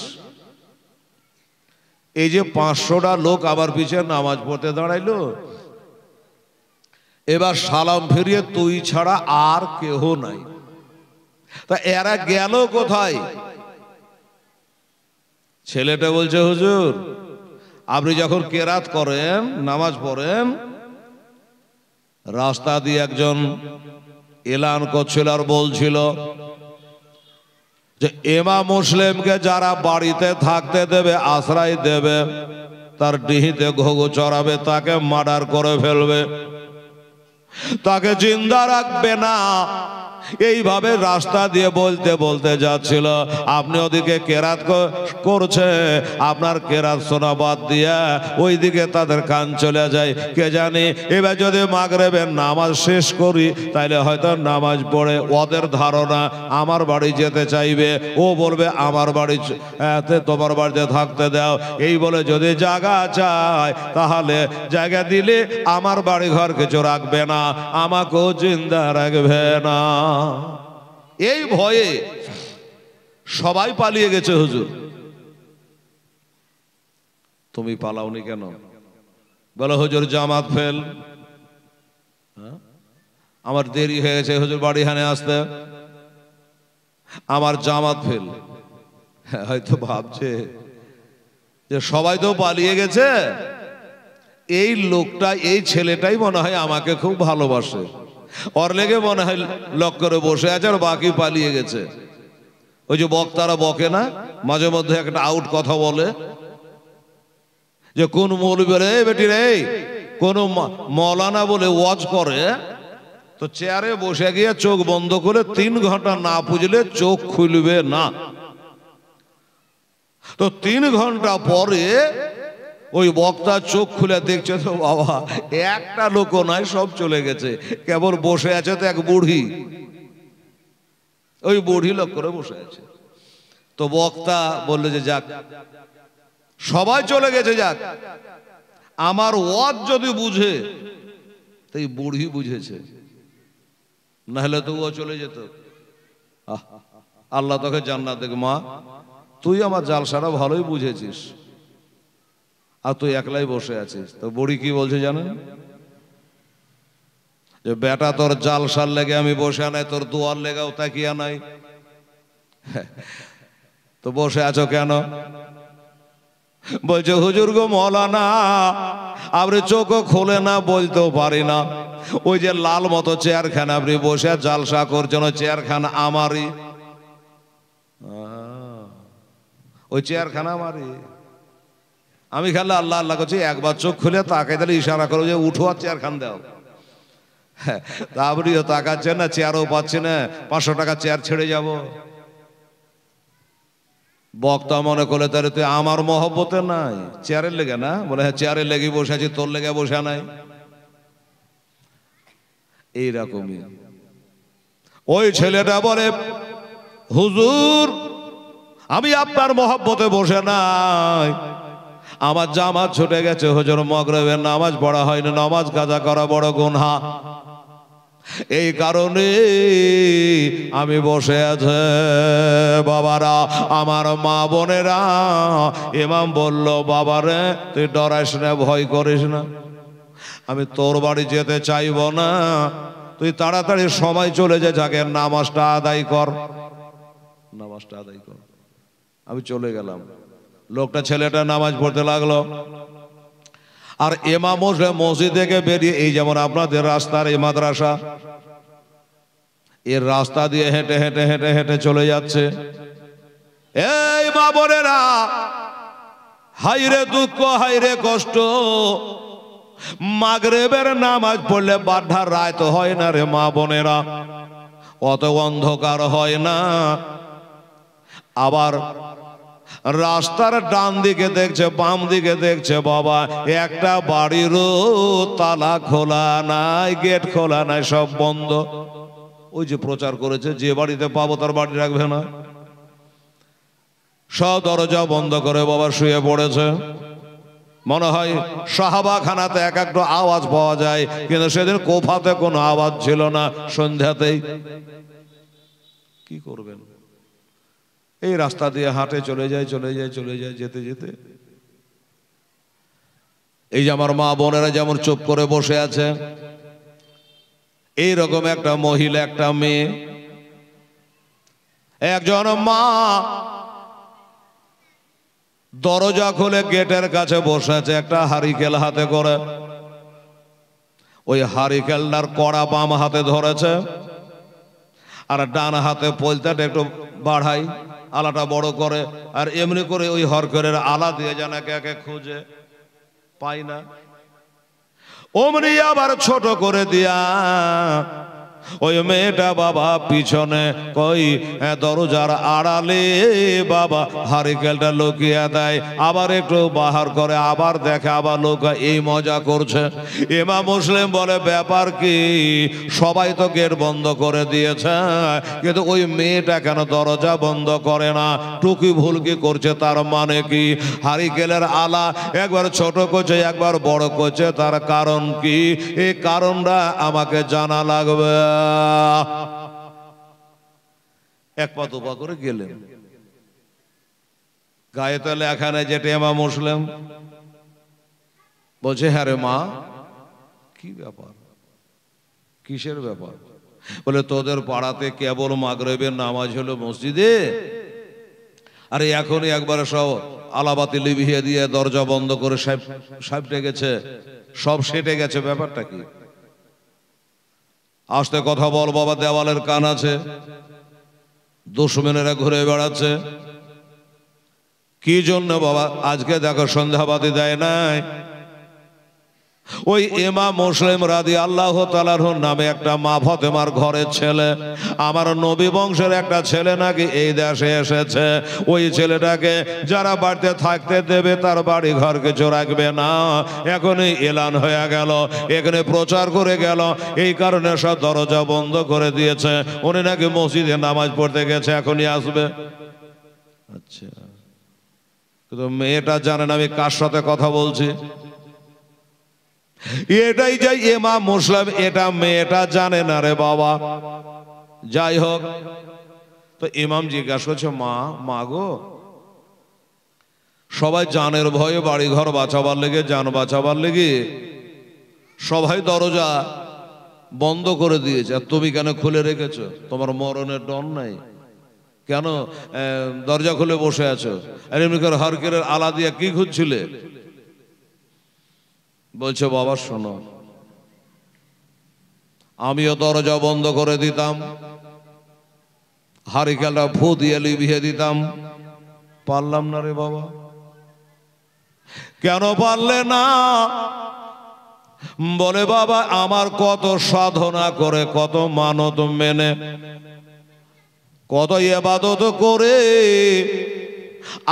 এই যে 500টা লোক আবার পিছনে নামাজ পড়তে দাঁড়াইলো, এবার সালাম ফিরিয়ে তুই ছাড়া আর কেহ নাই, তা এরা গেল কোথায়? ছেলেটা বলছে হুজুর আপনি যখন কেরাত করেন নামাজ পড়েন রাস্তা দিয়ে একজন এলান করছিল আর বলছিল যে ইমাম মুসলিমকে যারা বাড়িতে থাকতে দেবে আশ্রয় দেবে তার ডিহিতে ঘুঘু চড়াবে তাকে মার্ডার করে ফেলবে, তাকে জিন্দা রাখবে না। এইভাবে রাস্তা দিয়ে বলতে বলতে যাচ্ছিল, আপনি ওদিকে কেরাত করছে, আপনার কেরাত শোনা বাদ দিয়া ওইদিকে তাদের কান চলে যায়। কে জানি এবার যদি মাগরিবের নামাজ শেষ করি তাইলে হয়তো নামাজ পড়ে ওদের ধারণা আমার বাড়ি যেতে চাইবে, ও বলবে আমার বাড়ি তোমার বাড়িতে থাকতে দাও, এই বলে যদি জায়গা চায় তাহলে জায়গা দিলে আমার বাড়ি ঘর কিছু রাখবে না, আমাকেও জিন্দা রাখবে না। এই ভয়ে সবাই পালিয়ে গেছে। হুজুর তুমি পালাওনি কেন? বলো হুজুর জামাত ফেল, আমার দেরি হয়ে গেছে হুজুর বাড়ি হানে আসতে, আমার জামাত ফেল। হয়তো ভাবছে যে সবাই তো পালিয়ে গেছে, এই লোকটা এই ছেলেটাই মনে হয় আমাকে খুব ভালোবাসে, ওর লেগে মনে হয় লক করে বসে আছে আর বাকি পালিয়ে গেছে। ওই যে বক্তারা বকে না মাঝে মধ্যে একটা আউট কথা বলে যে কোন মৌলবী রে বেটি রে, কোন মৌলানা বলে ওয়াজ করে তো চেয়ারে বসে গিয়ে চোখ বন্ধ করে 3 ঘন্টা না পুজলে চোখ খুলবে না, তো 3 ঘন্টা পরে ওই বক্তা চোখ খুলে দেখছে তো বাবা একটা লোকও নাই, সব চলে গেছে, কেবল বসে আছে তো এক বুড়ি, ওই বুড়ি লোক করে বসে আছে। তো বক্তা বললে যে যাক সবাই চলে গেছে, যাক আমার ওয়াজ যদি বুঝে তো এই বুড়ি বুঝেছে, না হলে তো ও চলে যেত। আল্লাহ তোকে জান্নাত দেখ, মা তুই আমার জালসারা ভালোই বুঝেছিস আর তুই একলাই বসে আছিস। তো বুড়ি কি বলছে জানেন? যে বেটা তোর জালসার লেগে আমি বসে নাই, তোর দুয়ার লেগাও তাকিয়া নাই, তো বসে আছো কেন? বলছে হুজুর গো মৌলানা আপনি চোখও খোলে না, বলতেও পারি না, ওই যে লাল মতো চেয়ারখানা আপনি বসে জালসা করছেন ওই চেয়ারখানা আমারই, ওই চেয়ারখানা আমারই, আমি খালি আল্লাহ আল্লাহ করছি, একবার চোখ খুলে তাকাই তাহলে ইশারা করো যে উঠো আর চেয়ার খান দাও, তারপরেও তাকাচ্ছেন না, চেয়ারও পাচ্ছে না, 500 টাকা চেয়ার ছেড়ে যাব। বক্তা মনে করলে তাহলে তুই আমার মহব্বতে নাই, চেয়ারের লেগে না? বলে হ্যাঁ চেয়ারের লেগে বসে আছি, তোর লেগে বসে নাই। এইরকমই। ওই ছেলেটা বলে, হুজুর আমি আপনার মহব্বতে বসে নাই, আমার জামাত ছুটে গেছে হুজুর, মাগরিবের নামাজ পড়া হয়নি, নামাজ কাজা করা বড় গুনাহ, এই কারণে আমি বসে আছে। বাবারা, আমার মা বোনেরা, ইমাম বলল, বাবারে তুই ডরাইস না, ভয় করিস না, আমি তোর বাড়ি যেতে চাইব না, তুই তাড়াতাড়ি সময় চলে যা, যাকে নামাজটা আদায় কর, নামাজটা আদায় কর। আমি চলে গেলাম। লোকটা ছেলেটা নামাজ পড়তে লাগলো। আর ইমাম মসজিদ থেকে বেরিয়ে, এই যেমন আপনাদের রাস্তার এই মাদ্রাসা, এর রাস্তা দিয়ে হেঁটে হেঁটে হেঁটে হেঁটে চলে যাচ্ছে। এই মা বোনেরা, হাইরে দুঃখ, হাইরে কষ্ট, মাগরিবের নামাজ পড়লে বাড্ডার রাত হয় না রে মা বোনেরা, অত অন্ধকার হয় না। আবার রাস্তার ডান দিকে দেখছে, বাম দিকে দেখছে, বাবা একটা বাড়িরও তালা খোলা নাই, গেট খোলা নাই, সব বন্ধ। ওই যে প্রচার করেছে, যে বাড়িতে পাবো তার বাড়ি রাখবে না, সব দরজা বন্ধ করে বাবা শুয়ে পড়েছে। মনে হয় সাহাবাখানাতে এক একটা আওয়াজ পাওয়া যায়, কিন্তু সেদিন কোফাতে কোনো আওয়াজ ছিল না। সন্ধ্যাতেই কি করবেন? এই রাস্তা দিয়ে হাঁটে চলে যায়, চলে যায়, চলে যায়, যেতে যেতে এই যে আমার মা বোনেরা যেমন চুপ করে বসে আছে, এইরকম একটা মহিলা, একটা মেয়ে, একজন মা দরজা খুলে গেটের কাছে বসে আছে, একটা হারিকেল হাতে করে। ওই হারিকেলটার কড়া বাম হাতে ধরেছে, আর ডান হাতে পলতাটা একটু বাড়াই, আলাটা বড় করে, আর এমনি করে ওই হরকেলের আলা দিয়ে যেন একে একে খুঁজে পাই না, অমনি আবার ছোট করে দিয়া ওই মেয়েটা বাবা পিছনে কই দরজার আড়ালে বাবা হারিকেলটা লুকিয়ে দেয়, আবার একটু বাহার করে, আবার দেখে, আবার লোক এই মজা করছে। ইমাম মুসলিম বলে, ব্যাপার কি? সবাই তো গেট বন্ধ করে দিয়েছে, কিন্তু ওই মেয়েটা কেন দরজা বন্ধ করে না? টুকি ভুলকি করছে, তার মানে কি? হারিকেলের আলা একবার ছোট করছে, একবার বড় করছে, তার কারণ কি? এই কারণটা আমাকে জানা লাগবে। এক পা দুপা করে গেলেন, গায়ে তো লেখা নেই যেটা ইমাম মুসলিম। বলছে, হ্যাঁ রে মা, কি ব্যাপার, কিসের ব্যাপার? বলে, তোদের পাড়াতে কেবল মাগরিবের নামাজ হলো মসজিদে, আরে এখনই একবারে সব আলাবাতি লিভিয়ে দিয়ে দরজা বন্ধ করে সাহেবটে গেছে, সব সেটে গেছে, ব্যাপারটা কি? আস্তে কথা বল বাবা, দেওয়ালের কান আছে, দুশমনেরা ঘুরে বেড়াচ্ছে। কি জন্য বাবা? আজকে দেখো সন্ধ্যাবাতি দেয় নাই। ওই ইমাম মুসলিম রাদিয়াল্লাহু তাআলার নামে একটা মা ফাতেমার ঘরের ছেলে, আমার নবী বংশের একটা ছেলে নাকি এই দেশে এসেছে। ওই ছেলেটাকে যারা বাড়িতে থাকতে দেবে তার বাড়ি ঘর কিছু রাখবে না, এখনই এলান হয়ে গেল, এখানে প্রচার করে গেল, এই কারণে সব দরজা বন্ধ করে দিয়েছে। উনি নাকি মসজিদে নামাজ পড়তে গেছে, এখনই আসবে। আচ্ছা, কিন্তু মেয়েটা জানেন আমি কার সাথে কথা বলছি? এটাই যাই ইমাম মুসলিম, এটা মেয়েটা জানে না রে বাবা। যাই হোক, তো ইমাম জিজ্ঞাসা করছে, মা গো, সবাই জানের ভয়ে বাড়ি ঘর বাঁচাবার লেগে, জান বাঁচাবার লেগে সবাই দরজা বন্ধ করে দিয়েছে, আর তুমি কেন খুলে রেখেছো? তোমার মরণের ডর নাই? কেন দরজা খুলে বসে আছো? আর এমনি করে হারকেলের আলা দিয়া কি খুঁজছিলে? বলছে, বাবা শোনো, আমিও দরজা বন্ধ করে দিতাম, হারিকেলটা ফু দিয়ে লিভিয়ে দিতাম, পারলাম না রে বাবা। কেন পারলে না? বলে, বাবা আমার কত সাধনা করে, কত মানত মেনে, কত ইবাদত করে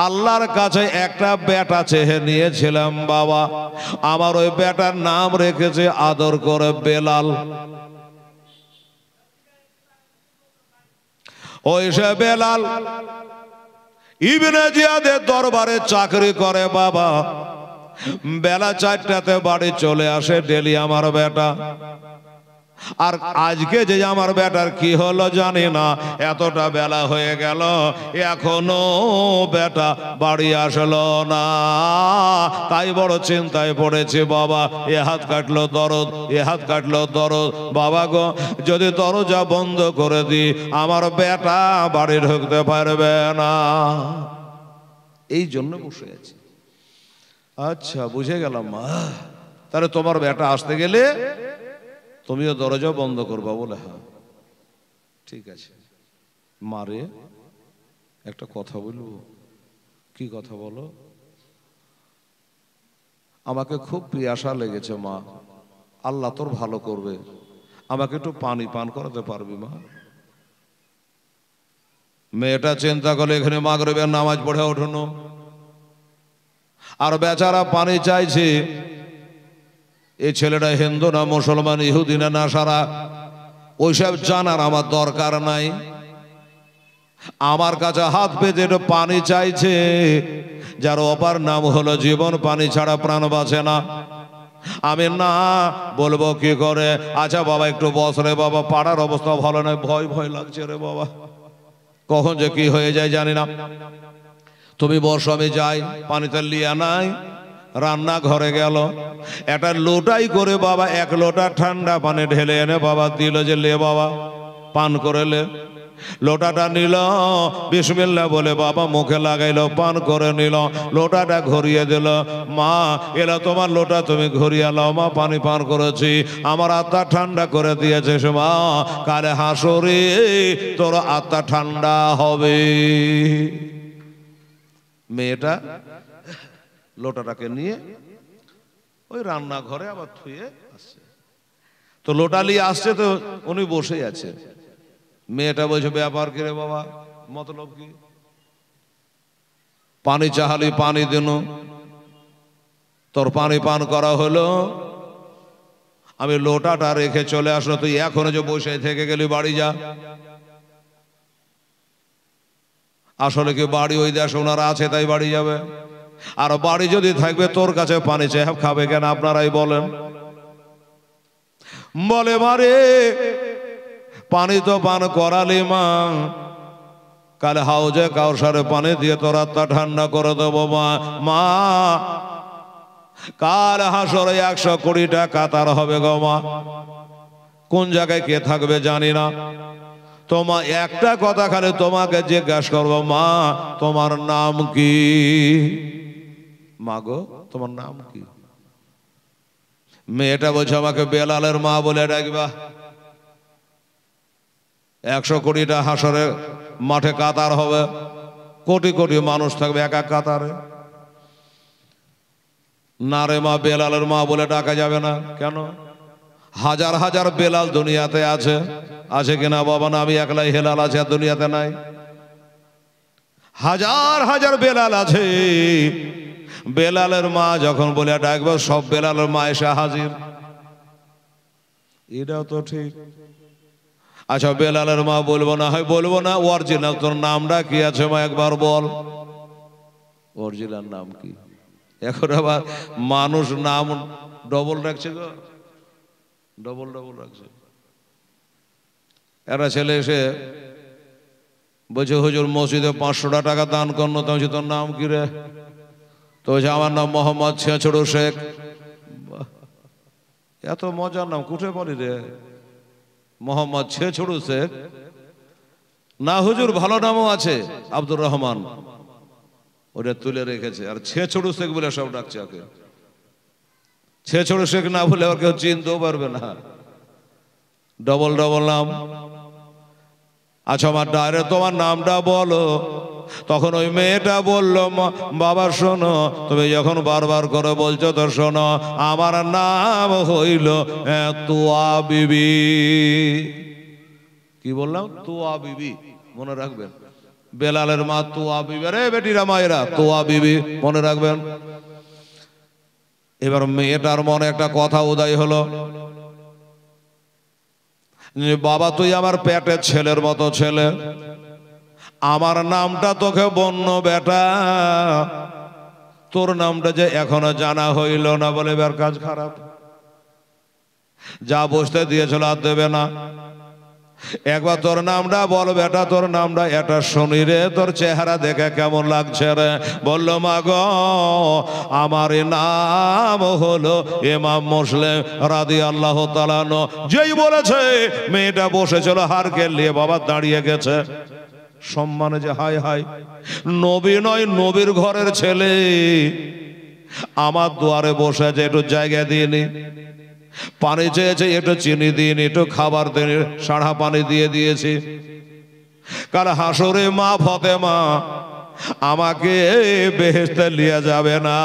আল্লাহর কাছে একটা বেটা চেয়ে নিয়েছিলাম বাবা। আমার ওই বেটার নাম রেখেছে আদর করে বেলাল। ওই সে বেলাল ইবনে জিয়াদের দরবারে চাকরি করে বাবা। বেলা 4টাতে বাড়ি চলে আসে ডেলি আমার বেটা। আর আজকে যে আমার বেটার কি হলো জানি না, এতটা বেলা হয়ে গেল এখনো বেটা বাড়ি আসলো না। তাই বড় চিন্তায় পড়েছে বাবা। এ হাত কাটলো দরদ, এ হাত কাটলো দরদ। বাবা গো, যদি দরজা বন্ধ করে দিই আমার বেটা বাড়ি ঢুকতে পারবে না। এই জন্য বসে আছি। আচ্ছা, বুঝে গেলাম মা। তাহলে তোমার বেটা আসতে গেলে তুমিও দরজা বন্ধ করবা? বলে হ্যাঁ ঠিক আছে। মারে একটা কথা বলবো। কি কথা বলো? আমাকে খুব পিয়াসা লেগেছে মা, আল্লাহ তোর ভালো করবে, আমাকে একটু পানি পান করাতে পারবি মা? মেয়েটা চিন্তা করলে এখানে মাগরিবের নামাজ পড়ে ওঠনো, আর বেচারা পানি চাইছে। এই ছেলেটা হিন্দু না মুসলমান, ইহুদি না নাসারা, ওইসব জানার আমার দরকার নাই। আমার কাছে হাত পেতে একটু পানি চাইছে, যার অপার নাম হলো জীবন, পানি ছাড়া প্রাণ বাঁচে না। আমি না বলবো কি করে? আচ্ছা বাবা একটু বস রে বাবা, পাড়ার অবস্থা ভালো নয়, ভয় ভয় লাগছে রে বাবা, কখন যে কি হয়ে যায় জানি না। তুমি বসো, আমি যাই। পানিতে লিয়া নাই, রান্না ঘরে গেল, একটা লোটাই করে বাবা 1 লোটা ঠান্ডা পানি ঢেলে এনে বাবা দিল, যে লে বাবা পান করে লে। লোটাটা নিল, বিসমিল্লাহ বলে বাবা মুখে লাগাইলো, পান করে নিল, লোটাটা ঘুরিয়ে দিল। মা এলো তোমার লোটা, তুমি ঘুরিয়ে লাও মা, পানি পান করেছি, আমার আত্মা ঠান্ডা করে দিয়েছে মা, কালে হাসরে তোর আত্মা ঠান্ডা হবে। মেয়েটা লোটাটাকে নিয়ে ওই রান্নাঘরে আবার থুয়ে আসছে। তো লোটা নিয়ে আসছে, তো উনি বসে আছে। মেয়েটা বলছে ব্যাপার কি রে বাবা, মতলব কি? পানি চাহালি পানি দিন, তোর পানি পান করা হলো, আমি লোটাটা রেখে চলে আসলো, তুই এখনো যে বসে থেকে গেলি, বাড়ি যা। আসলে কি বাড়ি ওই দেশে ওনারা আছে তাই বাড়ি যাবে? আর বাড়ি যদি থাকবে তোর কাছে পানি চেয়ে খাবে কেন? আপনারাই বলেন। বলে মারে পানি তো পান করালি মা, কাল হাউজে কাউসারে পানি দিয়ে তোর আত্মা ঠান্ডা করে দেবো মা। মা কাল হাসরে 120টা কাতার হবে গো মা, কোন জায়গায় কে থাকবে জানি না। তোমা একটা কথা খালি তোমাকে জিজ্ঞাসা করবো, মা তোমার নাম কি? মা গো তোমার নাম কি? মেয়েটা বলছে আমাকে বেলালের মা বলে ডাকবা। 120টা হাসরে মাঠে কাতার হবে, কোটি কোটি মানুষ থাকবে এক এক কাতারে। না রে মা, বেলালের মা বলে ডাকা যাবে না। কেন? হাজার হাজার বেলাল দুনিয়াতে আছে, আছে কিনা বাবা? না, আমি একলাই হেলাল আছে, আর দুনিয়াতে নাই। হাজার হাজার বেলাল আছে। বেলালের মা যখন বলে ডাকবে, সব বেলালের মা এসে হাজির। এটাও তো ঠিক। আচ্ছা বেলালের মা বলবো না, হয় বলবো না। অরিজিনাল তোর নামটা কি আছে মা একবার বল। অরিজিনাল নাম কি? এখন আবার মানুষ নাম ডবল রাখছে গো, ডবল ডবল রাখছে। একটা ছেলে এসে বলছে হুজুর মসজিদে 500টা টাকা দান করলো। তো তোর নাম কি রে? তো বলছে আমার নাম মোহাম্মদ ছেঁচড়ু শেখ। এত মজার নাম কুঠে বলি রে, মোহাম্মদ ছেঁচড়ু শেখ? না হুজুর ভালো নামও আছে, আব্দুর রহমান, ওটা তুলে রেখেছে। আর ছেঁচড়ু শেখ বলে সব ডাকছে ওকে। ছেঁচড়ু শেখ না বলে ওর কেউ চিনতেও পারবে না, ডবল ডবল নাম। আচ্ছা আমার ডাইরে তোমার নামটা বলো। তখন ওই মেয়েটা বলল, বাবা শোনো, তুমি যখন বারবার করে বলছো তো শোনো, আমার নাম হইল তুয়া বিবি। কি বললাম? তুয়া বিবি, মনে রাখবেন। বেলালের মা তুয়া বিবি। রে বেটিরা মায়েরা, তুয়া বিবি মনে রাখবেন। এবার মেয়েটার মনে একটা কথা উদয় হলো, বাবা তুই আমার পেটের ছেলের মতো ছেলে, আমার নামটা তোকে বন্য বেটা, তোর নামটা যে এখনো জানা হইল না বলে এবার কাজ খারাপ। যা বসতে দিয়েছিল আর দেবে না। একবার তোর নামটা বল বেটা, তোর নামটা এটা শুনি রে, তোর চেহারা দেখে কেমন লাগছে রে। বলল মা গো, আমার নাম হলো ইমাম মুসলিম রাদিয়াল্লাহু তাআলা আনহু। যেই বলেছে মেয়েটা বসেছিল হারকে নিয়ে বাবা দাঁড়িয়ে গেছে সম্মানে, যে হাই হাই নবী নয় নবীর ঘরের ছেলে আমার দুয়ারে বসে আছে, একটু জায়গা দিয়ে নি। পানি চেয়েছে, একটু চিনি দিইনি, একটু খাবার দিইনি, সাড়া পানি দিয়ে দিয়েছি। কাল হাসরে মা ফাতেমা আমাকে বেহেশতে নিয়ে যাবে না।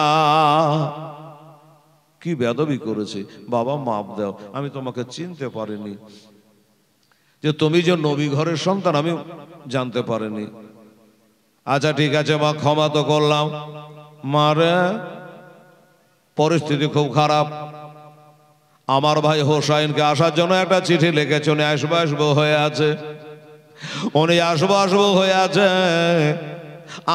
কি বেয়াদবি করেছে। বাবা মাফ দাও, আমি তোমাকে চিনতে পারিনি, যে তুমি যে নবী ঘরের সন্তান আমি জানতে পারিনি। আচ্ছা ঠিক আছে মা, ক্ষমা তো করলাম। মারে পরিস্থিতি খুব খারাপ, আমার ভাই হোসাইনকে আসার জন্য একটা চিঠি লিখেছে, উনি আসবো আসবো হয়ে আছে, উনি আসবো আসবো হয়ে আছে।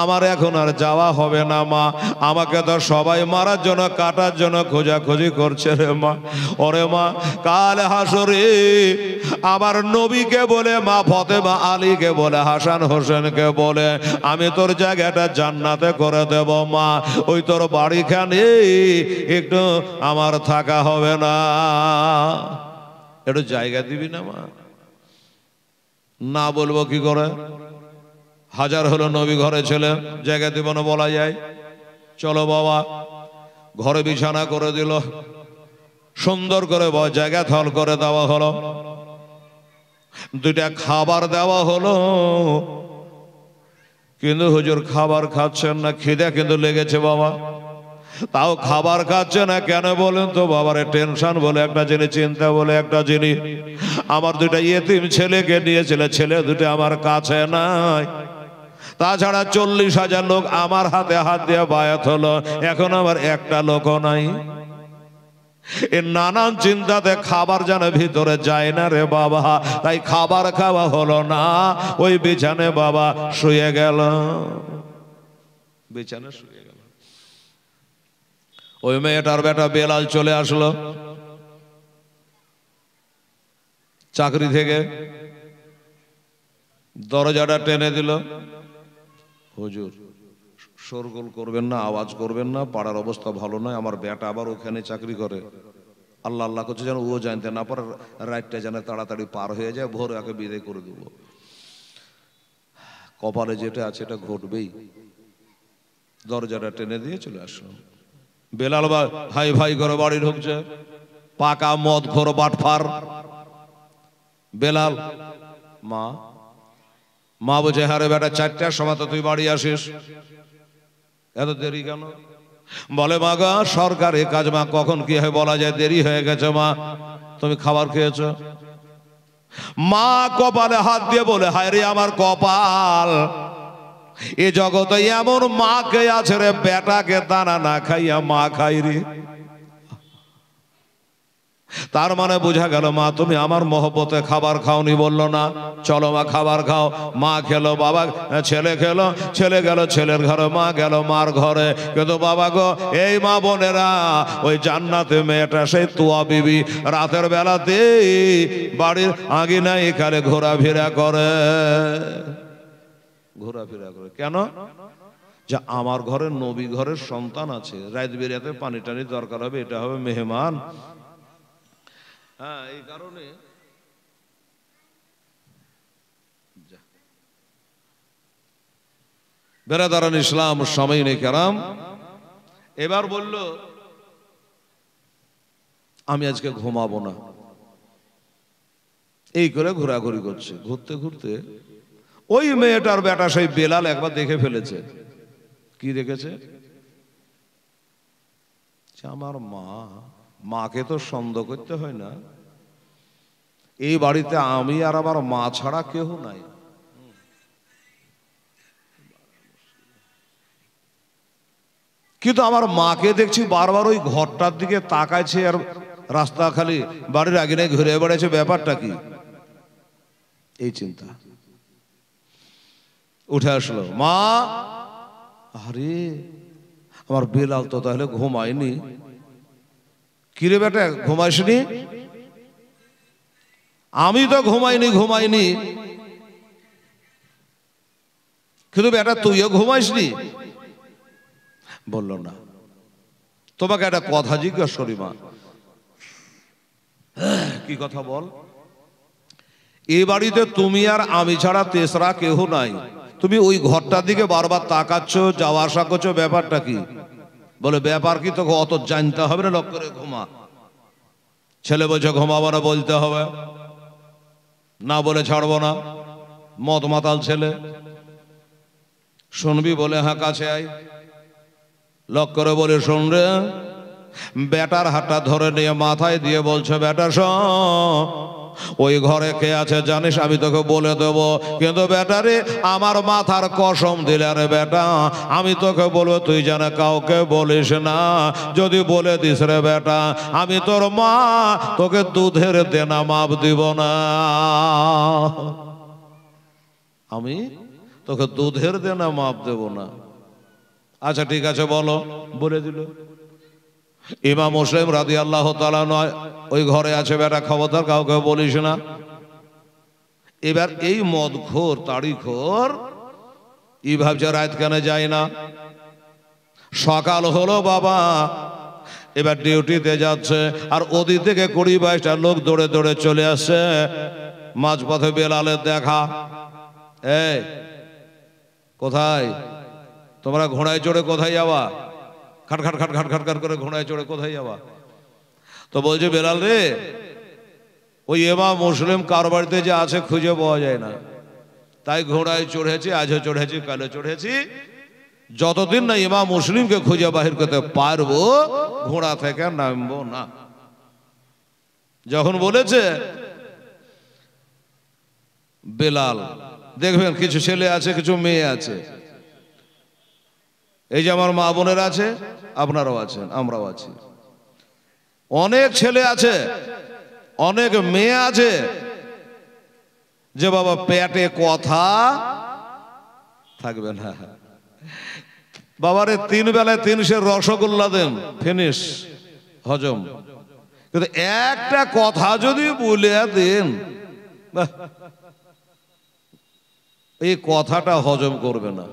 আমার এখন আর যাওয়া হবে না মা, আমাকে তো সবাই মারার জন্য কাটার জন্য খোঁজাখুঁজি করছে রে মা। ওরে মা, কাল হাসরে আমার নবীকে বলে, মা ফাতেমা আলীকে বলে, হাসান হোসেনকে বলে আমি তোর জায়গাটা জান্নাতে করে দেব মা। ওই তোর বাড়িখানে একটু আমার থাকা হবে না, একটু জায়গা দিবি না মা? না বলবো কি করে? হাজার হলো নবী ঘরে ছেলে, জায়গা দিব না বলা যায়? চলো বাবা, ঘরে বিছানা করে দিল, সুন্দর করে জায়গা থল করে দেওয়া হলো, দুইটা খাবার দেওয়া হলো। কিন্তু হুজুর খাবার খাচ্ছেন না, খিদে কিন্তু লেগেছে বাবা, তাও খাবার খাচ্ছে না কেন বলেন তো? বাবার টেনশন বলে একটা জিনিস, চিন্তা বলে একটা জিনিস। আমার দুইটা ইয়েতিম ছেলেকে নিয়েছিল, ছেলে দুটো আমার কাছে নাই। তাছাড়া 40,000 লোক আমার হাতে হাত দিয়ে বায়াত হলো, এখন আমার একটা লোকও নাই। এই নানান চিন্তাতে খাবার যেন ভিতরে যায় না রে বাবা, তাই খাবার খাওয়া হলো না। ওই বিছানে বাবা শুয়ে গেল, বিছানে শুয়ে গেল। ওই মেয়েটার বেটা বেলাল চলে আসলো চাকরি থেকে, দরজাটা টেনে দিল। হুজুর শোরগোল করবেন না, আওয়াজ করবেন না, পাড়ার অবস্থা ভালো নয়, আমার বেটা আবার ওখানে চাকরি করে। আল্লাহ আল্লাহ করছে যেন ও জানতে না পারে, রাতটা যেন তাড়াতাড়ি পার হয়ে যায়, ভোরে ওকে বিদায় করে দেবো। কপালে যেটা আছে এটা ঘটবেই। দরজাটা টেনে দিয়ে চলে আসলো। বেলাল ভাই ভাই করে বাড়ি ঢুকছে, পাকা মদ খোর বাটফার বেলাল। মা মা বলছে, হ্যাঁ রে বেটা, 4টার সময় তো তুই বাড়ি আসিস, এত দেরি কেন? বলে মা গো, সরকারি কাজ মা, কখন কি হয় বলা যায়, দেরি হয়ে গেছে মা, তুমি খাবার খেয়েছো? মা কপালে হাত দিয়ে বলে, হায় রে আমার কপাল, এ জগতে এমন মা কে আছে রে, বেটাকে দানা না খাইয়া মা খাই রে। তার মানে বোঝা গেল মা তুমি আমার মহব্বতে খাবার খাওনি। বললো না, চলো মা খাবার খাও। মা খেলো, বাবা ছেলে খেলো, ছেলে গেল ছেলের ঘরে, মা গেল মার ঘরে। কিন্তু বাবা গো, এই মা বোনেরা, ওই জান্নাতে মেয়েটা সেই তুয়া বিবি রাতের বেলাতে বাড়ির আঙিনায় এখানে ঘোরাফেরা করে, ঘোরাফেরা করে। কেন? যে আমার ঘরে নবী ঘরের সন্তান আছে, রাত বেরিয়াতে পানি টানি দরকার হবে, এটা হবে মেহমান। হ্যাঁ, এই কারণে বেরাদারান ইসলাম সামাইনে কেরাম, এবার বলল আমি আজকে ঘুমাবো না। এই করে ঘোরাঘুরি করছে, ঘুরতে ঘুরতে ওই মেয়েটার বেটা সেই বেলাল একবার দেখে ফেলেছে। কি দেখেছে? আমার মা, মাকে তো সন্দেহ করতে হয় না, এই বাড়িতে আমি আর আমার মা ছাড়া কেউ নাই। কিন্তু আমার মাকে দেখছি বারবার ওই ঘরটার দিকে তাকাইছে, আর রাস্তা খালি বাড়ির আগে ঘুরে বেড়াচ্ছে, ব্যাপারটা কি? এই চিন্তা। উঠে আসলো, মা। আরে আমার বেলাল তো তাহলে ঘুমায়নি। কিরে বেটা, ঘুমাইসনি? আমি তো ঘুমাইনি, কিন্তু বেটা তুইও ঘুমাইসনি? বললো না। তোমাকে একটা কথা জিজ্ঞাসা করি মা। কি কথা বল? এই বাড়িতে তুমি আর আমি ছাড়া তেসরা কেহ নাই, তুমি ওই ঘরটার দিকে বারবার তাকাচ্ছ, যাওয়া আসা করছো, ব্যাপারটা কি? বলে ব্যাপার কি, তোকে অত জানতে হবে না, লক করে ঘুমা। ছেলে বলছে ঘুমাবো না, বলতে হবে, না বলে ছাড়বো না। মদ মাতাল ছেলে। শুনবি? বলে হ্যাঁ, কাছে আয়। লক করে বলে, শোন রে। বেটার হাতটা ধরে নিয়ে মাথায় দিয়ে বলছে, বেটা শোন, ওই ঘরে কে আছে জানিস? আমি তোকে বলে দেব, কিন্তু বেটারে আমার মাথার কসম দিলে রে বেটা, আমি তোকে বলবো তুই যেন কাউকে বলিস না। যদি বলে দিস রে বেটা, আমি তোর মা, তোকে দুধের দেনা মাপ দিব না। আমি তোকে দুধের দেনা মাপ দেব না। আচ্ছা ঠিক আছে বলো। বলে দিল। ইমাম মুসলিম রাদিয়াল্লাহু তাআলা নয়, ওই ঘরে আছে বেটা, খবরদার কাউকে বলিস না। এবার এই মদখোর তাড়িখোর ই ভাবছে রাত কেন যায় না। সকাল হলো বাবা, এবার ডিউটিতে যাচ্ছে, আর ওদিক থেকে 20-22টা লোক দৌড়ে দৌড়ে চলে আসছে। মাঝপথে বেলালের দেখা। এই কোথায় তোমরা? ঘোড়ায় চড়ে কোথায় যাওয়া? খাট খাট খাট খাট খাট খাট করে ঘোড়ায় চড়ে কোথায় যাওয়া? তো বলছে, বেলাল রে, ওই ইমাম মুসলিম কার বাড়িতে যে আছে খুঁজে পাওয়া যায় না, তাই ঘোড়ায় চড়েছি, আজও চড়েছি, কালে চড়েছি। যতদিন না ইমাম মুসলিমকে খুঁজে বাহির করতে পারবো, ঘোড়া থেকে নামবো না। যখন বলেছে বেলাল, দেখবেন কিছু ছেলে আছে, কিছু মেয়ে আছে। এই যে আমার মা বোনের আছে, আপনারাও আছেন, আমরাও আছি। অনেক ছেলে আছে, অনেক মেয়ে আছে, যে বাবা পেটে কথা থাকবে না। বাবারে 3 বেলায় 300 রসগোল্লা দেন, ফিনিশ, হজম। কিন্তু একটা কথা যদি বলে দেন, এই কথাটা হজম করবে না।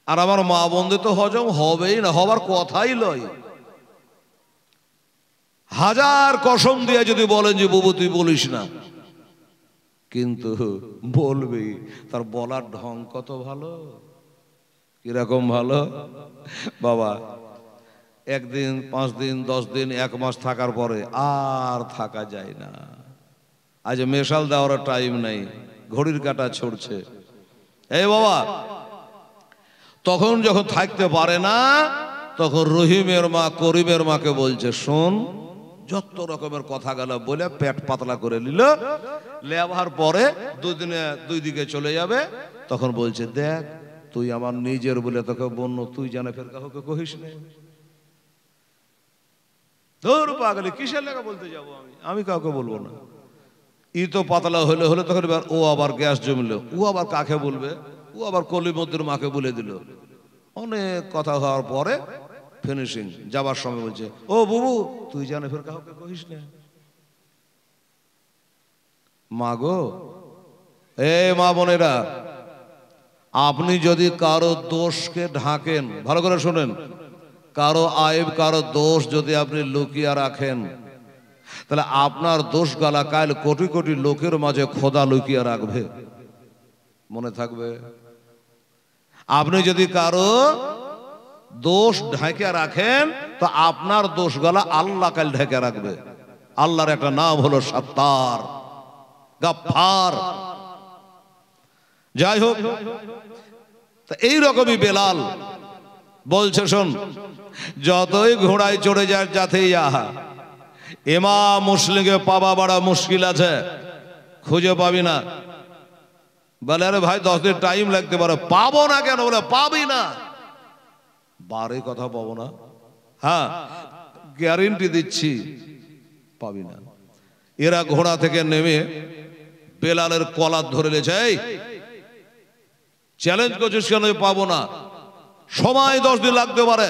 আর আমার মা বোনদের তো হজম হবেই না, হবার কথাই লয়। হাজার কসম দিয়ে যদি বলেন যে বুবু তুই বলিস না, কিন্তু বলবি। তার বলার ঢং কত ভালো, কিরকম ভালো বাবা। 1 দিন, 5 দিন, 10 দিন, 1 মাস থাকার পরে আর থাকা যায় না। আজ মেশাল দেওয়ার টাইম নাই, ঘড়ির কাঁটা ছড়ছে। এই বাবা, তখন যখন থাকতে পারে না, তখন রহিমের মা করিমের মাকে বলছে, শোন, যত রকমের কথা গেল বলে পেট পাতলা করে নিল। লেবার পরে 2 দিনে 2 দিকে চলে যাবে। তখন বলছে, দেখ তুই আমার নিজের বলে তোকে বন্য, তুই জানে ফের কাউকে কহিস না। ধর পাগলি, কিসের লেখা বলতে যাবো আমি কাউকে বলবো না। ই তো পাতলা হলে হলে, তখন ও আবার গ্যাস জমলো, ও আবার কাকে বলবে, ও আবার কলিমদ্দুর মাকে বলে দিল। অনেক কথা হওয়ার পরে ফিনিশিং, যাবার সময় বলছে, ও বুবু তুই জানে ফের কাউকে কহিস না। মা গো, এ মা বোনেরা, আপনি যদি কারো দোষকে ঢাকেন, ভালো করে শোনেন, কারো আইব, কারো দোষ যদি আপনি লুকিয়ে রাখেন, তাহলে আপনার দোষ গালা কাল কোটি কোটি লোকের মাঝে খোদা লুকিয়ে রাখবে। মনে থাকবে। আপনি যদি কারো দোষ ঢেকে রাখেন, তো আপনার দোষ গলা আল্লাহ কাল ঢেকে রাখবে। আল্লাহর একটা নাম হলো সত্তার, গাফফার। যাই হোক, এইরকমই বেলাল বলছে, শোন, যতই ঘোড়ায় চড়ে যায় যাতেই আহা, ইমাম মুসলিমকে পাওয়া বড় মুশকিল আছে, খুঁজে পাবি না। বলে, আরে ভাই 10 দিন টাইম লাগতে পারে। পাবো না কেন? বলে, পাবি না। বারে কথা পাবো না, হ্যাঁ গ্যারেন্টি দিচ্ছি, পাবি না। এরা ঘোড়া থেকে নেমে বেলালের কলার ধরে লেছে, এই চ্যালেঞ্জ করছিস কেন? পাবো না, সময় 10 দিন লাগতে পারে,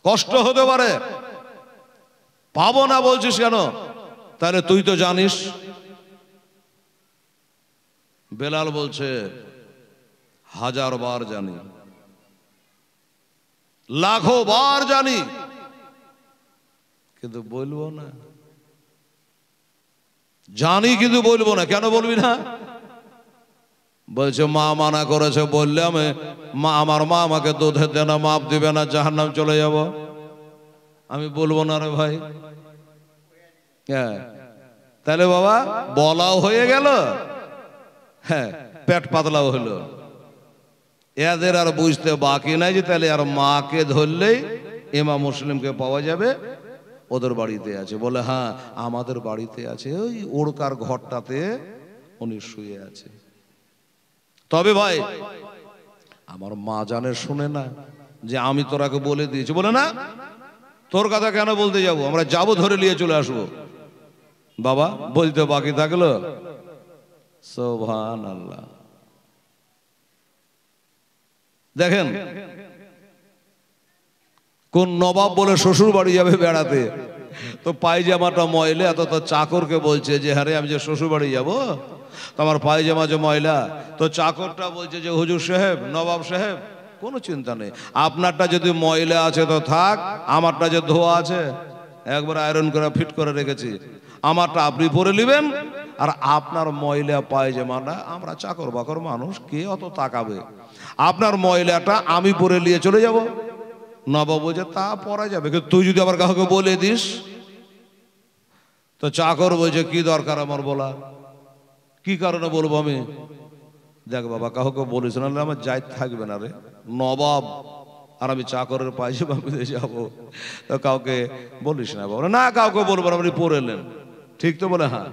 কষ্ট হতে পারে, পাবো না বলছিস কেন? তাহলে তুই তো জানিস। বেলাল বলছে 1000 বার জানি, লাখো বার জানি, কিন্তু বলবো না। জানি কিন্তু বলবো না। কেন বলবি না? বলছে মা মানা করেছে, বললে আমি আমার মা আমাকে দুধের দেনা মাপ দিবে না, জাহান্নাম চলে যাব। আমি বলবো না রে ভাই। হ্যাঁ, তাহলে বাবা বলাও হয়ে গেল, হ্যাঁ পেট পাতলাও হলো। এদের আর বুঝতে বাকি নাই যে তাহলে আর মাকে ধরলেই ইমাম মুসলিমকে পাওয়া যাবে, ওদের বাড়িতে আছে। বলে হ্যাঁ আমাদের বাড়িতে আছে, ওই ওড়কার ঘরটাতে উনি শুয়ে আছে। তবে ভাই আমার মা জানে, শুনে না যে আমি তোরাকে বলে দিয়েছি। বলে না, তোর কথা কেন বলতে যাব, আমরা যাবো, ধরে নিয়ে চলে আসবো। বাবা বলতে বাকি থাকলো। সুবহানাল্লাহ। দেখেন কোন নবাব বলে শ্বশুর বাড়ি যাবে বেড়াতে, তো পায়জামাটা ময়লা, তো তোর চাকরকে বলছে যে হ্যাঁ আমি যে শ্বশুর বাড়ি যাবো, তোমার পায়জামা যে ময়লা, তো চাকরটা বলছে যে হুজুর সাহেব, নবাব সাহেব কোনো চিন্তা নেই, আপনারটা যদি ময়লা আছে তো থাক, আমারটা যে ধোয়া আছে একবার আয়রন করে ফিট করে রেখেছি, আমারটা আপনি পরে নেবেন, আর আপনার ময়লা পায়জামাটা, আমরা চাকর বাকর মানুষ, কে অত তাকাবে, আপনার ময়লাটা আমি পরে নিয়ে চলে যাব। নবাব বলছে তা পরা যাবে, কিন্তু তুই যদি আবার কাউকে বলে দিস, তো চাকর বলছে কি দরকার আমার বলা, কি কারণে বলবো আমি? দেখ বাবা কাউকে বলিস না, আমার যাই থাকবে না রে, নবাব আর আমি চাকরের পায়জামা পেতে যাবো, তো কাউকে বলিস না। বাবা না কাউকে বলবো না, আপনি পরে নেন। ঠিক তো? বলে হ্যাঁ।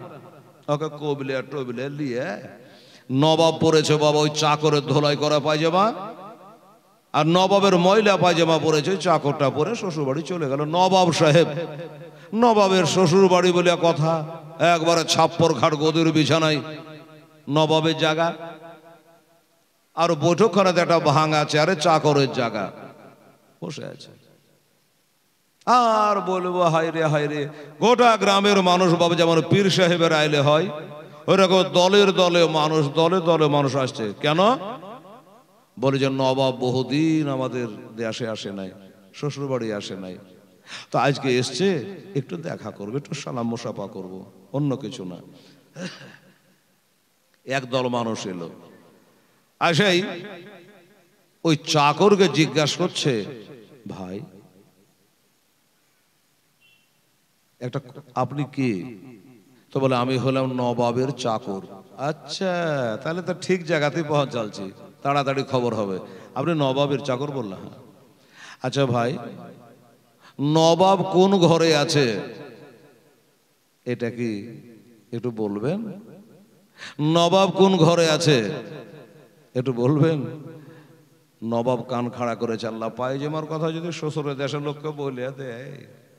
ওকে কবিলে টবিলে নিয়ে নবাব পরেছে বাবা ওই চাকরের ধোলাই করা পায়জামা, আর নবাবের ময়লা পায়জামা পরেছে, চাকরটা পরে শ্বশুর বাড়ি চলে গেল। নবাব সাহেব, নবাবের শ্বশুর বাড়ি বলে কথা, একবারে ছাপ্পর খাট গদির বিছানায় নবাবের জায়গা, আর বৈঠকখানাতে একটা ভাঙা চেয়ারে চাকরের জায়গা বসে আছে। আর বলবো হায়রে হায়রে, গোটা গ্রামের মানুষ বাবা যেমন পীর সাহেবের আইলে হয়, ওইরকম দলের দলে মানুষ, দলে দলে মানুষ আসছে। কেন? বলে যে নবাব বহুদিন আমাদের দেশে আসে নাই, শ্বশুর বাড়ি আসে নাই, তো আজকে এসছে, একটু দেখা করবে, একটু সালাম মোসাফা করবো, অন্য কিছু না। একদল মানুষ এলো, আসাই ওই চাকরকে জিজ্ঞাসা করছে, ভাই একটা আপনি কি? তো বলে আমি হলাম নবাবের চাকর। আচ্ছা তাহলে তো ঠিক জায়গাতেই পৌঁছাচ্ছি, তাড়াতাড়ি খবর হবে। আপনি নবাবের চাকর? বললাম হ্যাঁ। আচ্ছা ভাই নবাব কোন ঘরে আছে এটা কি একটু বলবেন? নবাব কোন ঘরে আছে একটু বলবেন? নবাব কান খাড়া করেছে। আল্লাহ পায়জামার কথা যদি শ্বশুরের দেশের লোককে বলে দেয়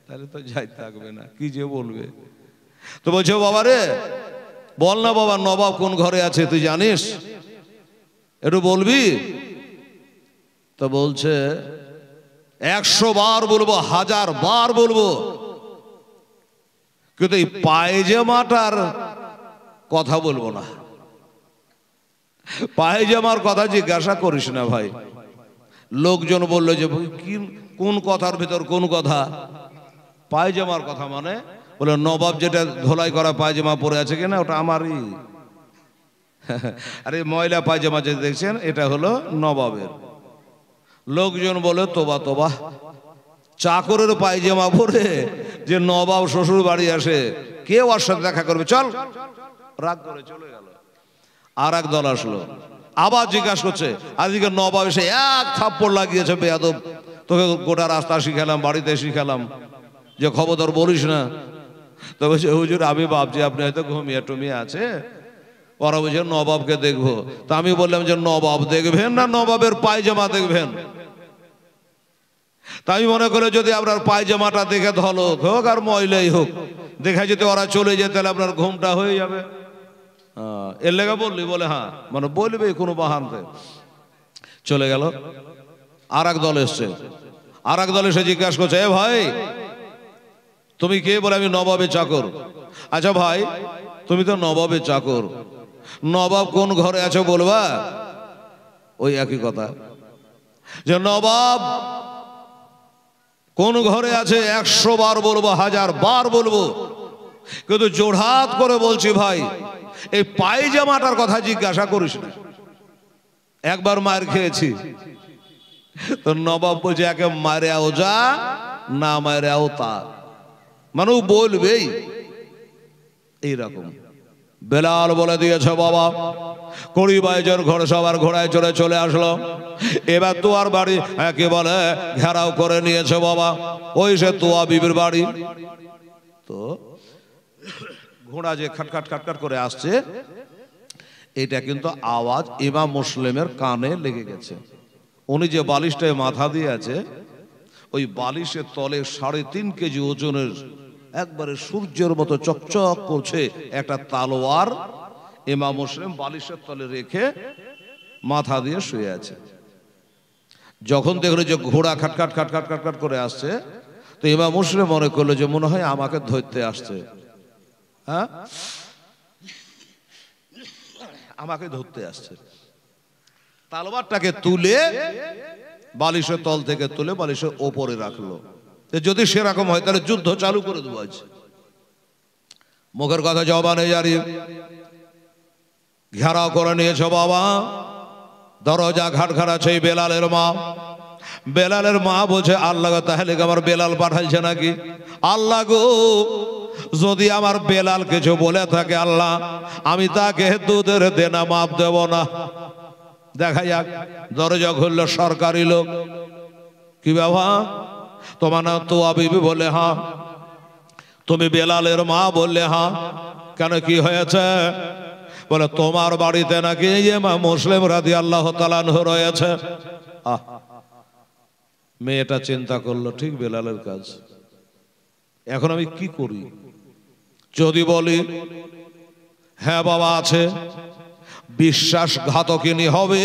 তাহলে তো যাই থাকবে না, কি যে বলবে। তো বলছে বাবা রে বল না বাবা, নবাব কোন ঘরে আছে তুই জানিস, একটু বলবি? তো বলছে 100 বার বলবো, 1000 বার বলবো, কিন্তু এই পায়জামাটার কথা বলবো না। পায়জামার কথা জিজ্ঞাসা করিস না ভাই। লোকজন বললো যে কোন কথার ভিতর কোন কথা? পায়জামার কথা মানে? বলে নবাব যেটা ধোলাই করা পায়জামা পরে আছে কিনা ওটা আমারই। আরে ময়লা পায়জামা যে দেখছেন এটা হলো নবাবের। লোকজন বলে তোবা তোবা, চাকরের পায়জামা পরে যে নবাব শ্বশুর বাড়ি আসে, কেউ ওর সাথে দেখা করবে? চল। রাগ করে চলে গেল। আর এক দল আসলো, আবার জিজ্ঞাসা করছে। আজকে নবাব এসে এক থাপ্পড় লাগিয়েছে, বেয়াদব তোকে গোটা রাস্তা শিখালাম, বাড়িতে শিখালাম যে খবরদার বলিস না। তো বলছে হুজুর আমি ভাবছি আপনি হয়তো ঘুমিয়ে টুমিয়ে আছে, ওরা বলছে নবাবকে দেখবো। তা আমি বললাম যে নবাব দেখবেন না নবাবের পায়জামা দেখবেন? তাই আমি মনে করে যদি আপনার পায়জামাটা দেখে ধলক হোক আর ময়লাই হোক, দেখা যদি ওরা চলে যায় তাহলে আপনার ঘুমটা হয়ে যাবে। এর লেগে বললি? বলে হ্যাঁ, মানে বলবে কোনো বাহানতে। চলে গেল। আর এক দল এসছে, আর এক দল এসে জিজ্ঞাসা করছে, এ ভাই তুমি কে? বলে আমি নবাবের চাকর। আচ্ছা ভাই, তুমি তো নবাবের চাকর, নবাব কোন ঘরে আছে বলবা? ওই একই কথা, যে নবাব কোন ঘরে আছে 100 বার বলবো, 1000 বার বলবো, কিন্তু জোড়হাত করে বলছি ভাই, এই পায়জামাটার কথা জিজ্ঞাসা করিস না। একবার মার খেয়েছি তো নবাব বলছে, একে মারে আও যা, না মারে আও তা, মানে বলবেই এইরকম। বেলাল বলে দিয়েছে বাবা, 20-22 জন ঘোড়া সবার ঘোড়ায় চড়ে চলে আসলো। এবার তোয়ার বাড়ি কি বলে ঘেরাও করে নিয়েছে বাবা, ওই সে তোয়া বিবির বাড়ি। তো ঘোড়া যে খাটখাট খাটখাট করে আসছে, এটা কিন্তু আওয়াজ ইমাম মুসলিমের কানে লেগে গেছে। উনি যে বালিশটায় মাথা দিয়ে আছে, ওই বালিশের তলে 3.5 কেজি ওজনের একবারে সূর্যের মতো চকচক করছে একটা তালোয়ার ইমাম মুসলিম বালিশের তলে রেখে মাথা দিয়ে শুয়ে আছে। যখন দেখলো যে ঘোড়া খাটখাট খাটখাট খাটখাট করে আসছে, তো ইমাম মুসলিম মনে করলো যে মনে হয় আমাকে ধরতে আসছে, হ্যাঁ আমাকে ধরতে আসছে। তালোয়ারটাকে তুলে বালিশের তল থেকে তুলে বালিশের ওপরে রাখলো, যদি সেরকম হয় তাহলে যুদ্ধ চালু করে দেবো আজ। মুখের কথা জবানে জারি, ঘেরাও করে নিয়েছে বাবা। দরজা ঘাটঘাট আছে বেলালের মা। বেলালের মা বলছে, আল্লাহ তাহলে আমার বেলাল পাঠাইছে নাকি? আল্লাহ গো, যদি আমার বেলাল কিছু বলে থাকে আল্লাহ, আমি তাকে দুধের দেনা মাপ দেব না। দেখা যাক। দরজা খুললো সরকারি লোক। কি বাবা, তোমার নাম তোয়া বিবি? বলে হ্যাঁ। তুমি বেলালের মা? বললে হ্যাঁ। কেন, কি হয়েছে? বলে তোমার বাড়িতে নাকি ইমাম মুসলিম রাদিয়াল্লাহু তাআলা আনহু রয়েছে। মেয়েটা চিন্তা করলো, ঠিক বেলালের কাজ। এখন আমি কি করি? যদি বলি হ্যাঁ বাবা আছে, বিশ্বাসঘাতকিনী হবে।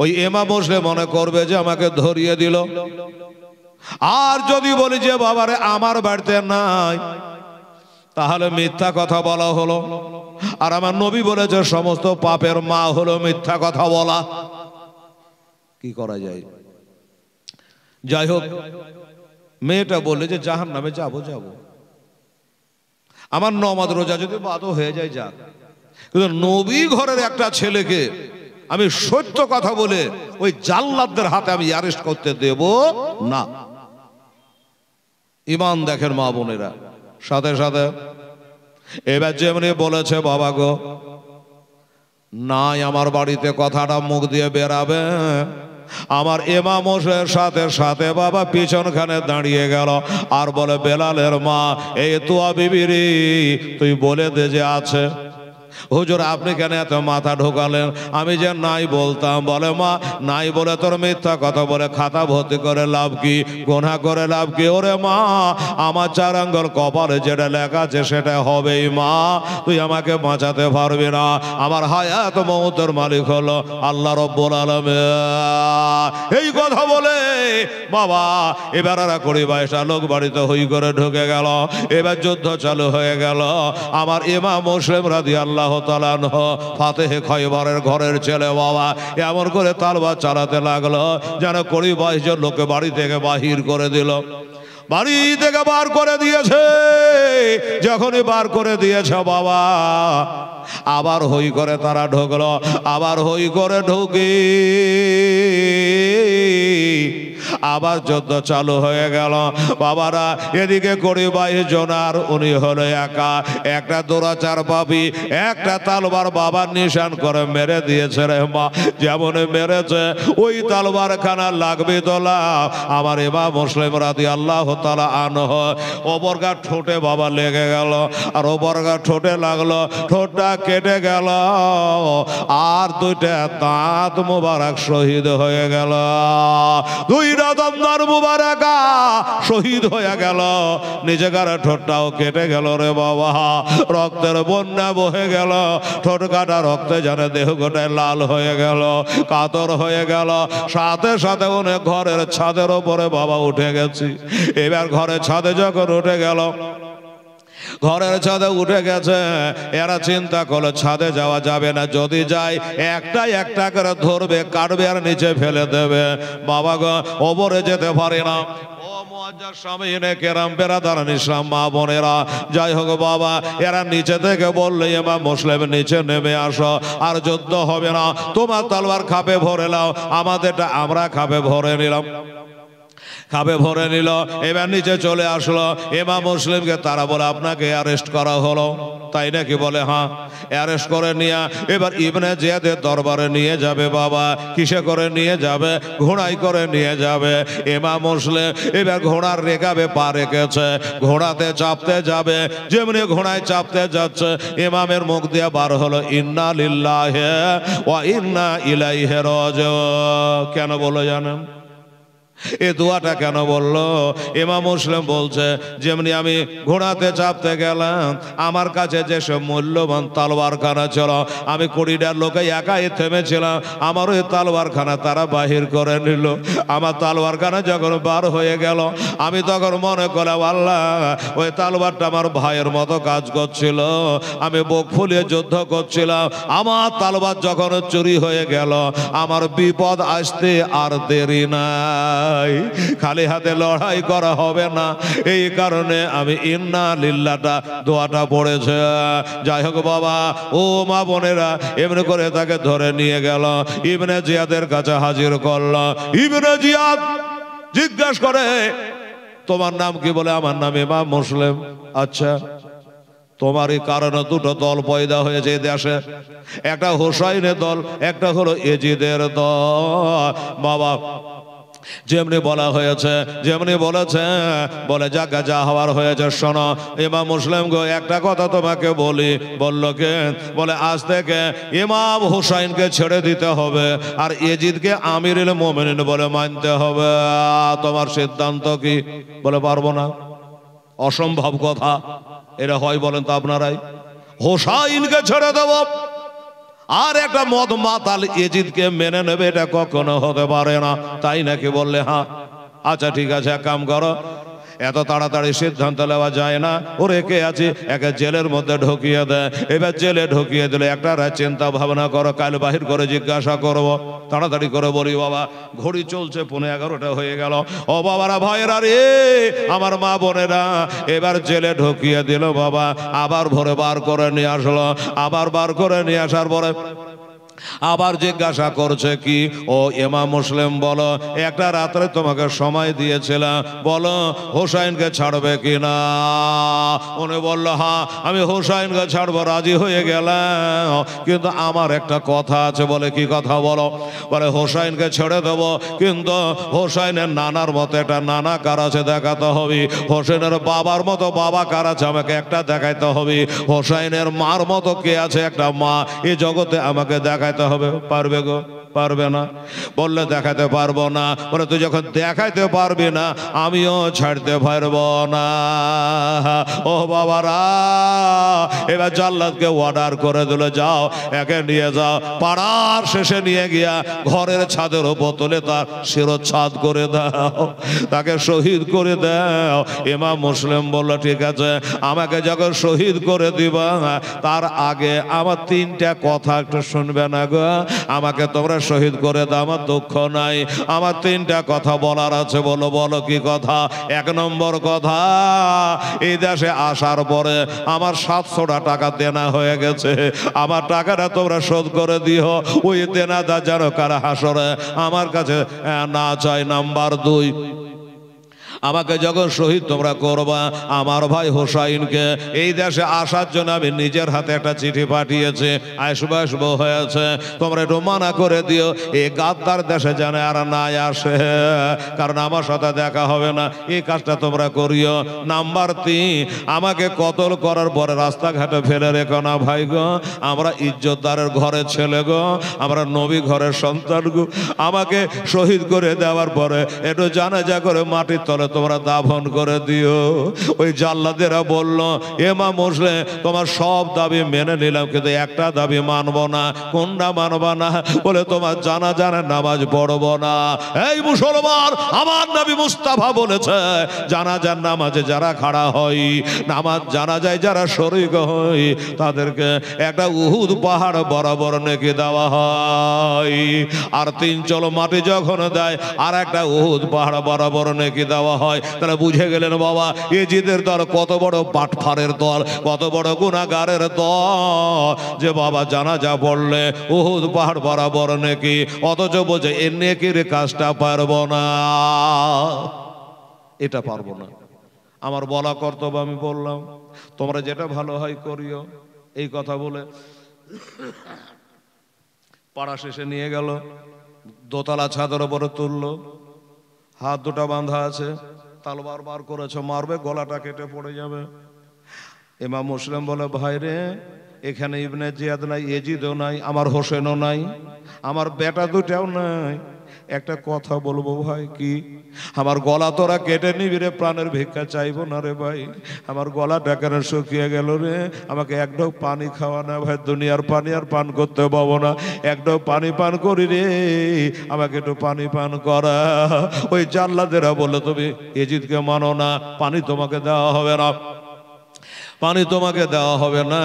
ওই ইমাম মুসলিম মনে করবে যে আমাকে ধরিয়ে দিল। আর যদি বলি যে বাবারে আমার বাড়িতে নাই, তাহলে মিথ্যা কথা বলা হলো। আর আমার নবী বলেছে সমস্ত পাপের মা হলো মিথ্যা কথা বলা। কি করা যায়? যাই হোক, মেয়েটা বললে যে জাহান্নামে যাবো যাবো, আমার নমাজ রোজা যদি বাদও হয়ে যায় যাক, কিন্তু নবী ঘরের একটা ছেলেকে আমি সত্য কথা বলে ওই জাল্লাদদের হাতে আমি অ্যারেস্ট করতে দেব না। ইমান দেখেন মা বোনেরা। সাথে সাথে এবার যেমনি বলেছে, বাবা গো নাই আমার বাড়িতে কথাটা মুখ দিয়ে বেরাবে, আমার ইমামের সাথে সাথে বাবা পিছনখানে দাঁড়িয়ে গেল আর বলে, বেলালের মা, এই তোয়া বিবিরি তুই বলে দে যে আছে। হুজুর আপনি কেন এত মাথা ঢোকালেন? আমি যে নাই বলতাম। বলে মা, নাই বলে তোর মিথ্যা কথা বলে খাতা ভর্তি করে লাভ কি, গুনাহ করে লাভ কি? ওরে মা, আমার 4 আঙ্গুল কপালে যেটা লেখা আছে সেটা হবেই মা, তুই আমাকে বাঁচাতে পারবি না। আমার হায়াত মওতের মালিক হলো আল্লাহ রাব্বুল আলামিন। এই কথা বলে বাবা এবার আর 20-22টা লোক বাড়িতে হই করে ঢুকে গেল। এবার যুদ্ধ চালু হয়ে গেল। আমার ইমাম মুসলিম রাদিয়াল্লাহু তাআলা আনহু ফাতেহে খয়বরের ঘরের ছেলে বাবা এমন করে তলবার চালাতে লাগলো যেন 20-22 জন লোককে বাড়ি থেকে বাহির করে দিল। বাড়ি থেকে বার করে দিয়েছে। যখনই বার করে দিয়েছে বাবা, আবার হই করে তারা ঢুকলো। আবার হই করে ঢুকি আবার যুদ্ধ চালু হয়ে গেল। বাবারা এদিকে 20-22 জন, আর উনি হলো একা। একটা দৌড়াচার পাবি, একটা তালবার বাবার নিশান করে মেরে দিয়েছে রে মা। যেমন মেরেছে ওই তালবার খানা লাগবে তোলা আমার ইমাম মুসলিম রাদিয়াল্লাহু তাআলা আনহু ওপরকার ঠোঁটে বাবা লেগে গেল। আর ওপরকার ঠোঁটে লাগলো, ঠোঁটটা কেটে গেল। আর 2টা দাঁত মোবারক শহীদ হয়ে গেল। 2টা দুইটা দমদার মুবারাকা শহীদ হয়ে গেল, নিজেকার ঠোঁটটাও কেটে গেল রে বাবা, রক্তের বন্যা বহে গেল, ঠোঁট কাটা রক্তে জানে দেহ গোটায় লাল হয়ে গেল, কাতর হয়ে গেল। সাথে সাথে অনেক ঘরের ছাদের ওপরে বাবা উঠে গেছি। এবার ঘরের ছাদে যখন উঠে গেল, ঘরের ছাদে উঠে গেছে, এরা চিন্তা করলো ছাদে যাওয়া যাবে না, যদি যায় একটা একটা করে ধরবে, কাটবে আর নিচে ফেলে দেবে। বাবা গো ওপরে যেতে পারে না। মা বোনেরা, যাই হোক বাবা, এরা নিচে থেকে বললে এবার মুসলিম নিচে নেমে আসো, আর যুদ্ধ হবে না, তোমার তলোয়ার খাপে ভরে নাও, আমাদেরটা আমরা খাপে ভরে নিলাম। খাবে ভরে নিল, এবার নিচে চলে আসলো। ইমাম মুসলিমকে তারা বলে আপনাকে অ্যারেস্ট করা হলো, তাই নাকি? বলে হ্যাঁ। অ্যারেস্ট করে নিয়ে এবার ইবনে জিয়াদের দরবারে নিয়ে যাবে বাবা। কিসে করে নিয়ে যাবে? ঘোড়ায় করে নিয়ে যাবে। ইমাম মুসলিম এবার ঘোড়ার রেখাবে পা রেখেছে, ঘোড়াতে চাপতে যাবে, যেমনি ঘোড়ায় চাপতে যাচ্ছে ইমামের মুখ দিয়ে বার হলো ইন্না লিল্লাহি ওয়া ইন্না ইলাইহি রাজিউন। কেন বলো জানেন? এই দোয়াটা কেন বললো? ইমাম মুসলিম বলছে, যেমনি আমি ঘোড়াতে চাপতে গেলাম, আমার কাছে যেসব মূল্যবান তালোয়ারখানা ছিল, আমি কুড়িটার লোকে একাই থেমেছিলাম, আমার ওই তালোয়ারখানা তারা বাহির করে নিল। আমার তালোয়ারখানা যখন বার হয়ে গেল, আমি তখন মনে করলাম আল্লাহ, ওই তালোয়ারটা আমার ভাইয়ের মতো কাজ করছিল, আমি বুক ফুলিয়ে যুদ্ধ করছিলাম, আমার তালোয়ার যখন চুরি হয়ে গেল, আমার বিপদ আসতে আর দেরি নাই, খালি হাতে লড়াই করা হবে না, এই কারণে আমি ইন্না লিল্লাহটা দোয়াটা পড়েছে। যাই হোক বাবা, ও মা বোনেরা, এমনি করে তাকে ধরে নিয়ে গেল, ইবনে জিয়াদের কাছে হাজির করল। ইবনে জিয়াদ জিজ্ঞাসা করে, তোমার নাম কি? বলে আমার নাম ইমাম মুসলিম। আচ্ছা, তোমার এই কারণে দুটো দল পয়দা হয়েছে এই দেশে, একটা হুসাইনের দল, একটা হলো এজিদের দল। বাবা যেমনি বলা হয়েছে, যেমনি বলেছে, বলে যাকে যা হওয়ার হয়েছে শোনো। ইমাম মুসলিম গো, একটা কথা তোমাকে বলি। বলল কে? বলে আজ থেকে ইমাম হুসাইনকে ছেড়ে দিতে হবে, আর এজিদকে আমিরুল মুমিনিন বলে মানতে হবে। তোমার সিদ্ধান্ত কি? বলে পারবো না, অসম্ভব কথা। এটা হয় বলেন তো আপনারাই? হুসাইনকে ছেড়ে দেব আর একটা মদ মাতাল এজিদকে মেনে নেবে, এটা কখনো হতে পারে না, তাই নাকি? বললে হ্যাঁ। আচ্ছা ঠিক আছে, এক কাম করো, এত তাড়াতাড়ি সিদ্ধান্ত নেওয়া যায় না, ও রেখে আছি, একে জেলের মধ্যে ঢুকিয়ে দেয়। এবার জেলে ঢুকিয়ে দিলে একটা রাত চিন্তা ভাবনা করো, কাল বাহির করে জিজ্ঞাসা করবো। তাড়াতাড়ি করে বলি বাবা, ঘড়ি চলছে 11:15 হয়ে গেল। ও বাবারা, ভাইয়েরা রে, আমার মা বোনেরা, এবার জেলে ঢুকিয়ে দিল বাবা। আবার ভোরে বার করে নিয়ে আসলো, আবার বার করে নিয়ে আসার পরে আবার জিজ্ঞাসা করছে কি? ও ইমাম মুসলিম, বলো, একটা রাত্রে তোমাকে সময় দিয়েছিলাম, বলো হুসাইনকে ছাড়বে কিনা? উনি বললো হ্যাঁ, আমি হুসাইনকে ছাড়বো, রাজি হয়ে গেলাম, কিন্তু আমার একটা কথা আছে। বলে কি কথা? বলো। বলে হুসাইনকে ছেড়ে দেবো, কিন্তু হুসাইনের নানার মতো একটা নানা কার আছে দেখাতে হবে, হুসাইনের বাবার মতো বাবা কার আছে আমাকে একটা দেখাইতে হবে, হুসাইনের মার মতো কে আছে একটা মা এই জগতে আমাকে দেখাইতে হবে। পারবে গো? পারবে না। বললে দেখাতে পারবো না। বলে তুই যখন দেখাইতে পারবি না, আমিও ছাড়তে পারবো না। ও বাবারা, এবার জাল্লাদকে অর্ডার করে দিল, যাও একে নিয়ে যাও, পাড়ার শেষে নিয়ে গিয়া ঘরের ছাদের উপর তুলে তার শিরোচ্ছেদ করে দাও, তাকে শহীদ করে দাও। ইমাম মুসলিম বলল ঠিক আছে, আমাকে যখন শহীদ করে দিবা, তার আগে আমার 3টা কথা একটু শুনবে না গো? আমাকে তোমরা শহীদ করে দাও, আমার দুঃখ নাই, আমার 3টা কথা বলার আছে। বলো, বলো কি কথা? 1 নম্বর কথা, এই দেশে আসার পরে আমার 700 টাকা দেনা হয়ে গেছে, আমার টাকাটা তোমরা শোধ করে দিও, ওই দেনাদার যেন কারা হাসরে আমার কাছে না চাই। নাম্বার 2, আমাকে যখন শহীদ তোমরা করবা, আমার ভাই হোসাইনকে এই দেশে আসার জন্য আমি নিজের হাতে একটা চিঠি পাঠিয়েছি, আসবো হয়েছে, তোমরা একটু মানা করে দিও এই গাদ্দার দেশে যেন আর না আসে, কারণ আমার সাথে দেখা হবে না, এই কাজটা তোমরা করিও। নাম্বার 3, আমাকে কতল করার পরে রাস্তাঘাটে ফেলে রেখো না ভাই গো, আমরা ইজ্জতদারের ঘরের ছেলে গো, আমরা নবী ঘরের সন্তান গো, আমাকে শহীদ করে দেওয়ার পরে একটু জানাজা করে মাটির তলে তোমরা দাফন করে দিও। ওই জাল্লাদেরা বলল, এমা মুসলে তোমার সব দাবি মেনে নিলাম, কিন্তু একটা দাবি মানবো না। কোনটা মানবা না? বলে তোমার জানাজার নামাজ পড়বো না। এই মুসলমান, আমার নবী মুস্তাফা বলেছে জানাজার নামাজে যারা খাড়া হয়, নামাজ জানাজায় যারা শরীক হয়, তাদেরকে একটা উহুদ পাহাড় বরাবর নেকি দেওয়া হয়। আর 3 চলো মাটি যখন দেয়, আর একটা উহুদ পাহাড় বরাবর নেকি দেওয়া হয়। তারা বুঝে গেলেন বাবা, এজিদের দল কত বড় বাটফারের দল, কত বড় গুনাহগারের দল, যে বাবা জানাজা পড়লে উহুদ পাহাড় বরাবর নেকি, অথচ বোঝে এ নেকির কাজটা পারবো না, এটা পারবো না। আমার বলা কর্তব্য আমি বললাম, তোমরা যেটা ভালো হয় করিও। এই কথা বলে পাড়া শেষে নিয়ে গেল, দোতলা ছাদের উপরে তুললো, হাত দুটা বাঁধা আছে, তালবার বার করেছে, মারবে, গলাটা কেটে পড়ে যাবে। ইমাম মুসলিম বলে, ভাই রে, এখানে ইবনে জিয়াদ নাই, এজিদও নাই, আমার হোসেনও নাই, আমার বেটা দুটাও নাই, একটা কথা বলবো ভাই। কি? আমার গলা তোরা কেটে নিবি রে, প্রাণের ভিক্ষা চাইবো না রে ভাই, আমার গলাটা কেন শুকিয়ে গেল রে, আমাকে এক ঢোক পানি খাওয়া না ভাই, দুনিয়ার পানি আর পান করতে পাবো না, এক ঢোক পানি পান করি রে, আমাকে একটু পানি পান করা। ওই জাল্লাদেরা বললো, তুমি এজিদকে মানো না, পানি তোমাকে দেওয়া হবে না, পানি তোমাকে দেওয়া হবে না,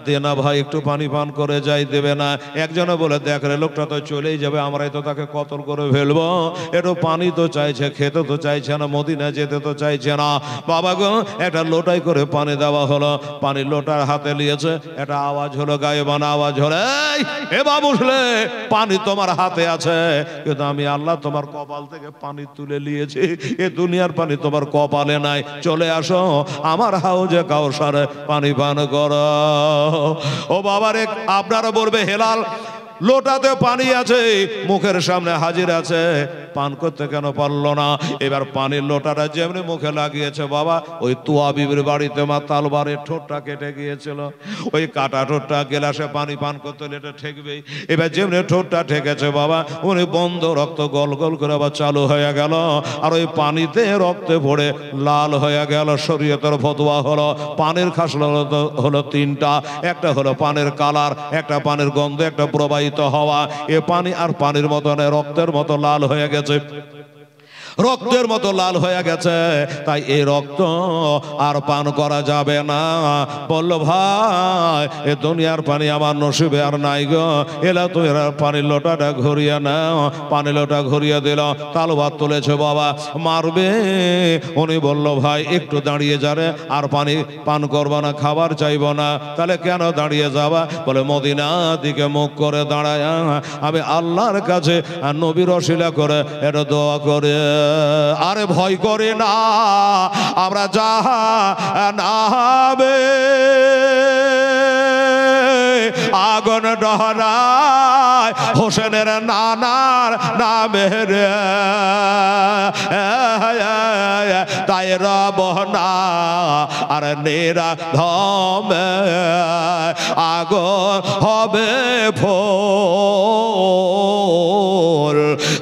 দে না ভাই একটু পানি পান করে যাই, দেবে না। একজনে বলে, দেখ রে, লোকটা তো চলেই যাবে, আমরাই তো তাকে কতল করে ফেলবো, একটু পানি তো চাইছে, খেতে তো চাইছে না, মদিনা যেতে তো চাইছে না। বাবা গো, একটা লোটাই করে পানি দেওয়া হলো, পানি লোটার হাতে নিয়েছে, একটা আওয়াজ হলো, গায়েবানা আওয়াজ হলো, এই এ বাবুসলে, পানি তোমার হাতে আছে, কিন্তু আমি আল্লাহ তোমার কপাল থেকে পানি তুলে নিয়েছি, এ দুনিয়ার পানি তোমার কপালে নাই, চলে আসো আমার হাউজে কাউসারে পানি পান কর। ও বাবারে, আপনারা বলবে, হেলাল লোটাতে পানি আছে, মুখের সামনে হাজির আছে, পান করতে কেন পারলো না? এবার পানির লোটাটা যেমনি মুখে লাগিয়েছে বাবা, ওই তুয়া বিবির বাড়িতে মা তালবারের ঠোঁটটা কেটে গিয়েছিল, ওই কাটা ঠোঁটটা গেলাসে পানি পান করতে এটা ঠেকবেই। এবার যেমনি ঠোঁটটা ঠেকেছে বাবা, উনি বন্ধ, রক্ত গল গল করে আবার চালু হয়ে গেল, আর ওই পানিতে রক্তে ভরে লাল হয়ে গেল। শরীয়তের ফতোয়া হলো, পানির খাসলা হলো 3টা, একটা হলো পানির কালার, একটা পানির গন্ধ, একটা প্রবাহিত হওয়া। এ পানি আর পানির মতো না, রক্তের মতো লাল হয়ে গেছে, রক্তের মতো লাল হয়ে গেছে, তাই এই রক্ত আর পান করা যাবে না। বলল, ভাই এ দুনিয়ার পানি আমার নসিবে আর নাই গো, এলা তো এরা পানির লোটাটা ঘুরিয়ে নাও। পানি লোটা ঘুরিয়ে দিল, তালবাদ তুলেছে বাবা, মারবে। উনি বলল, ভাই একটু দাঁড়িয়ে যারে, আর পানি পান করবো না, খাবার চাইবো না। তাহলে কেন দাঁড়িয়ে যাবা? বলে, মদিনা দিকে মুখ করে দাঁড়ায় আমি আল্লাহর কাছে নবীর ওসিলা করে এটা দোয়া করে, আরে ভয় করে না, আমরা জাহান্নামে আগুন ডহরায় হোসেনের নানার নামে রে, তাই রব না আর নিরাধমে আগুন হবে ফোর,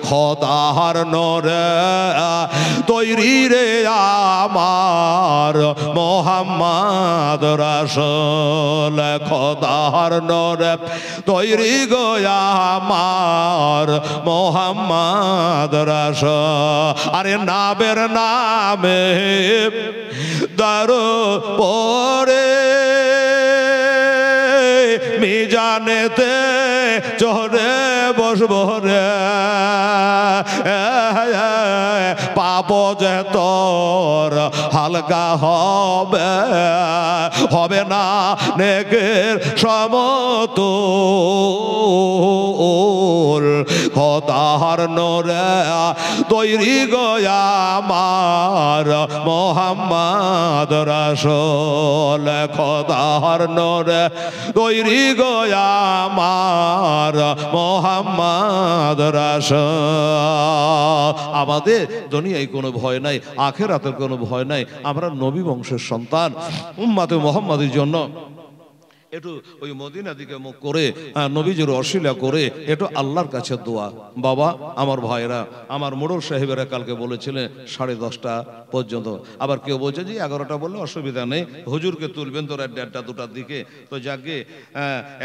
খোদার নূরে তৈরি রে আমার মোহাম্মদ রাসূল, খোদার নূরে তৈরি গো আমার মোহাম্মদ রাসূল। আরে নাবের নামে দারো পরে মিজানেতে চড়ে বসবো রে, পাপ যে তোর হালকা হবে, হবে না নেকের সমতুল, খোদার নূরে তৈরি গো আমার মোহাম্মদ রাসূল খোদার নূরে তৈরি গো আমার মোহাম্মদ রাসূল। আমাদের দুনিয়ায় কোনো ভয় নাই, আখিরাতের কোনো ভয় নাই। আমরা নবী বংশের সন্তান, উম্মতে মুহাম্মাদের জন্য একটু ওই মদিনা দিকে মুখ করে নবীজির অশিলা করে একটু আল্লাহর কাছে দোয়া। বাবা আমার ভাইরা, আমার মোড়ল সাহেবেরা কালকে বলেছিলেন 10:30 পর্যন্ত, আবার কেউ বলছে যে 11টা বললে অসুবিধা নেই, হুজুরকে তুলবেন তো রাত 1:30 2টার দিকে। তো যাকে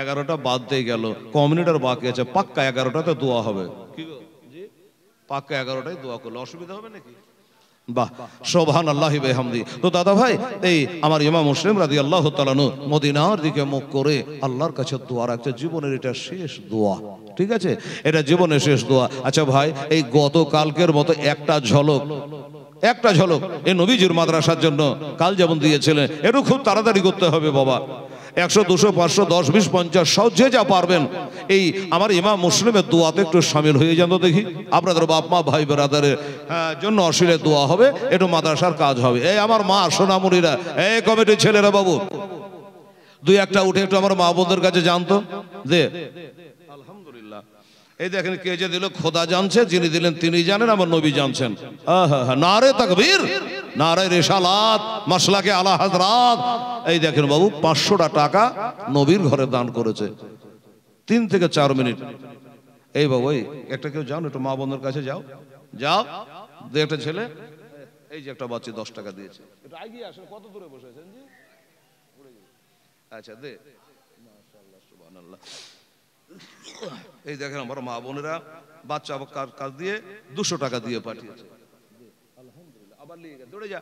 11টা বাদ দিয়ে গেল, কমিউনিটার বাকি আছে, পাক্কা 11টাতে দোয়া হবে। কি গো জি, পাক্কা 11টায় দোয়া করলে অসুবিধা হবে নাকি? বাহ, সুবহানাল্লাহি ওয়া বিহামদি। তো দাদা ভাই, এই আমার ইমাম মুসলিম রাদিয়াল্লাহু তাআলা আনহু মদিনার দিকে মুখ করে আল্লাহর কাছে দোয়া রাখছে, জীবনের এটা শেষ দোয়া, ঠিক আছে, এটা জীবনের শেষ দোয়া। আচ্ছা ভাই, এই গতকালকের মতো একটা ঝলক এই নবীজির মাদ্রাসার জন্য কাল যেমন দিয়েছিলেন, একটু খুব তাড়াতাড়ি করতে হবে বাবা। 100 200 500 10 20 50 সব যে যা পারবেন এই আমার ইমাম মুসলিমের দোয়াতে একটু শামিল হয়ে যান তো দেখি। আপনাদের বাপ মা ভাই বেরাদারের জন্য অশিলে দোয়া হবে, একটু মাদ্রাসার কাজ হবে। এই আমার মা সোনামুনিরা, এই কমিটির ছেলেরা বাবু, 2-1টা উঠে একটু আমার মা বোনদের কাছে জানতো যে আলহামদুলিল্লাহ এই দেখেন কে যে দিল খোদা জানছে, যিনি দিলেন তিনি জানেন, আমার নবী জানছেন। নারে তাকবীর, নারে রিসালাত, মাসলাকে আলা হযরত। এই দেখেন বাবু 500টা টাকা নবীর ঘরে দান করেছে। 3 থেকে 4 মিনিট। এই বাবু, এই একটা কেউ যাও একটু মা বোনদের কাছে, যাও দে একটা ছেলে, এই যে একটা বাচ্চা 10 টাকা দিয়েছে, একটু এগিয়ে আসেন। কত দূরে বসে আছেন জি? আচ্ছা দে, মাশাআল্লাহ সুবহানাল্লাহ। এই দেখেন আমার মা বোনেরা বাচ্চা কাজ দিয়ে 200 টাকা দিয়ে পাঠিয়েছে। আলহামদুলিল্লাহ, আবার নিয়ে গেছে, দৌড়ে যা।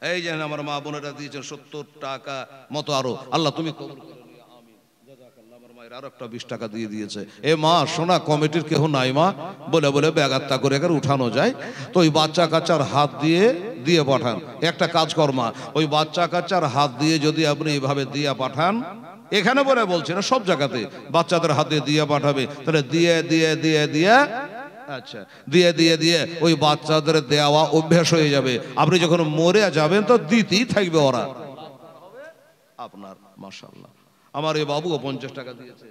এই যে আমার মা বোনেরা দিয়েছেন 70 টাকা মতো, আরো আল্লাহ তুমি কবুল করে নিও, আমিন। জাযাকাল্লাহ। আমার মায়ের আরো একটা 20 টাকা দিয়ে দিয়েছে। এ মা সোনা, কমিটির কেউ নাই মা, বলে ব্যাগাত্তা করে এখানে উঠানো যায়, তো ওই বাচ্চা কাচ্চার হাত দিয়ে পাঠান। একটা কাজ কর মা, ওই বাচ্চা কাচ্চার হাত দিয়ে যদি আপনি এইভাবে দিয়ে পাঠান, এখানে বলে বলছি না, সব জায়গাতে বাচ্চাদের হাতে দিয়ে পাঠাবে, তাহলে দিয়ে আচ্ছা দিয়ে ওই বাচ্চাদের দেওয়া অভ্যাস হয়ে যাবে। আপনি যখন মরে যাবেন তো দিতেই থাকবে ওরা আপনার। মাশাআল্লাহ, আমার এই বাবুও 50 টাকা দিয়েছে।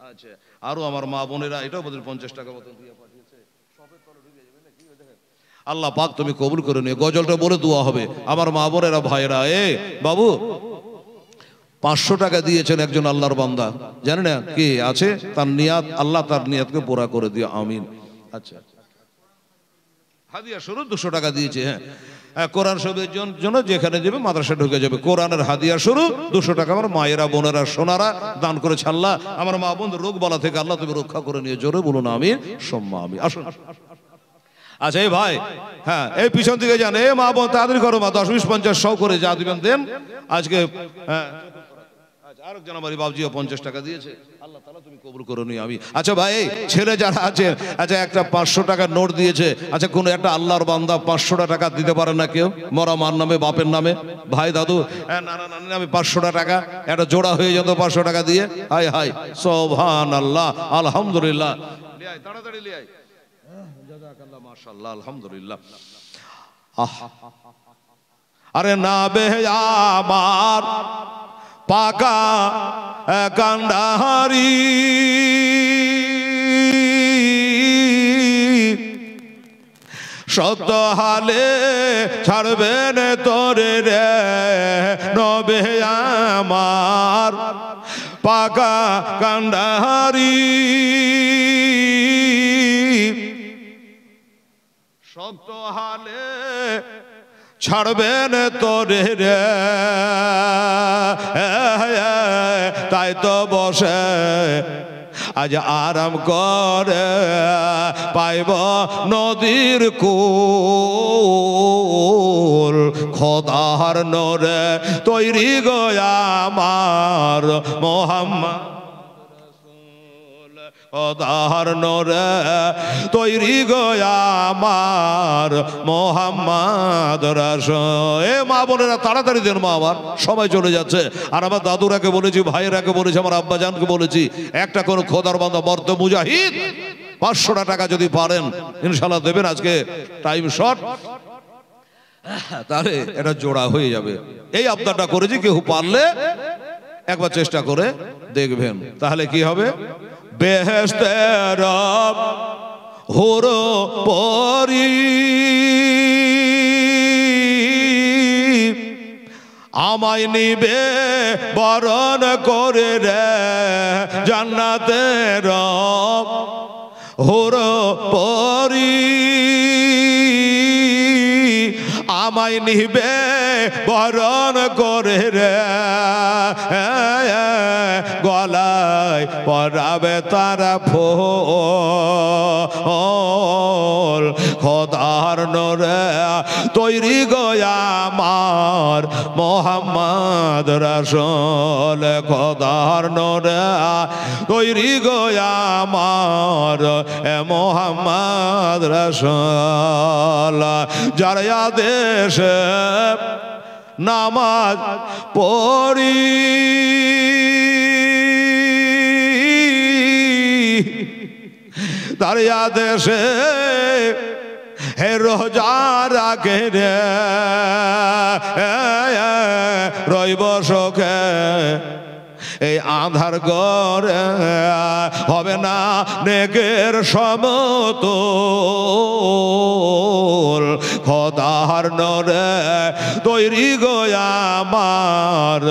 আচ্ছা, আরো আমার মা বোনেরা এটাও 50 টাকা মতন দিয়ে পাঠিয়েছে। আল্লাহ পাক তুমি কবুল করে নিও। গজলটা বলে দোয়া হবে। আমার মা বোনেরা ভাইরা, এ বাবু 500 টাকা দিয়েছেন একজন আল্লাহর বান্দা, জানেন না কি আছে তার নিয়াত, আল্লাহ তার নিয়াতকে পুরা করে দিও, আমিন। আচ্ছা, হাদিয়া স্বরূপ 200 টাকা দিয়েছে। হ্যাঁ, কোরআন শরীফের জন্য যেখানে যাবে মাদ্রাসা ঢুকে যাবে, কোরআনের হাদিয়া স্বরূপ 200 টাকা আমার মায়েরা বোনেরা সোনারা দান করেছে। আল্লাহ আমার মা বোন রোগ বালা থেকে আল্লাহ তুমি রক্ষা করে নিয়ে, জোরে বলুন আমিন, সম্মা আমিন। আসুন। আচ্ছা এই ভাই, হ্যাঁ এই পিছন দিকে যান, এ মা বোন তাড়াতাড়ি করো মা, 10 20 50 100 করে যা দিবেন দেন আজকে। হ্যাঁ, আরেকজন আমার বাবজিও 50 টাকা দিয়েছে, আল্লাহ তাআলা তুমি কবুল করে নিও, আমি। আচ্ছা ভাই, ছেলে যারা আছেন, আচ্ছা একটা 500 টাকার নোট দিয়েছে। আচ্ছা কোন একটা আল্লাহর বান্দা 500 টাকা দিতে পারে না কেউ? মরা মার নামে, বাপের নামে, ভাই দাদু, নানা নানির নামে 500 টাকা একটা জোড়া হয়ে যেত 500 টাকা দিয়ে। হাই হাই সুবহানাল্লাহ, আলহামদুলিল্লাহ। লিয়াই তাড়াতাড়ি লিয়াই, জাযাকাল্লাহ, মাশাআল্লাহ, আলহামদুলিল্লাহ। আরে না বে আমার পাকা কান্ডাহারি, সত্য হালে ছাড়বেন তোরে রে নবে আমার পাকা কান্ডাহারি, সত্য হালে ছাড়বেন তোরে রে, তাই তো বসে আজ আরাম করে পাইব নদীর কূল, খোদার নূরে তৈরি গো আমার মোহাম্মদ, খোদার নূরে তৈরি গো আমার মোহাম্মদ রাসূল। এ মা বোনেরা তাড়াতাড়ি দেন মা, আমার সময় চলে যাচ্ছে। আর আমার দাদুরাকে বলেছি, ভাইয়েরাকে বলেছি, আমার আব্বাজানকে বলেছি, একটা কোনো খোদার বান্দা মর্দ মুজাহিদ 500টা টাকা যদি পারেন ইনশাআল্লাহ দেবেন। আজকে টাইম শর্ট, তাহলে এটা জোড়া হয়ে যাবে। এই আবদারটা করেছি, কেউ পারলে একবার চেষ্টা করে দেখবেন, তাহলে কি হবে। বেহেশতের হুর পরি আমায় নিবে বরণ করে রে, জান্নাতের হুর পরি আমায় নিবে বরণ করে রে, গলায় পরাবে তারা ফুল, খোদার নূরে তৈরি গয়া আমার মোহাম্মদ রাসূল, খোদার নূরে তৈরি গয়া আমার মোহাম্মদ রাসূল। যার আদেশে নামাজ পড়ি তার আদেশে হে রোজা রাখে রে, রইব সুখে এই আধার ঘরে, হবে না নেকের সমতুল, খোদার নূরে তৈরি গয়া আমার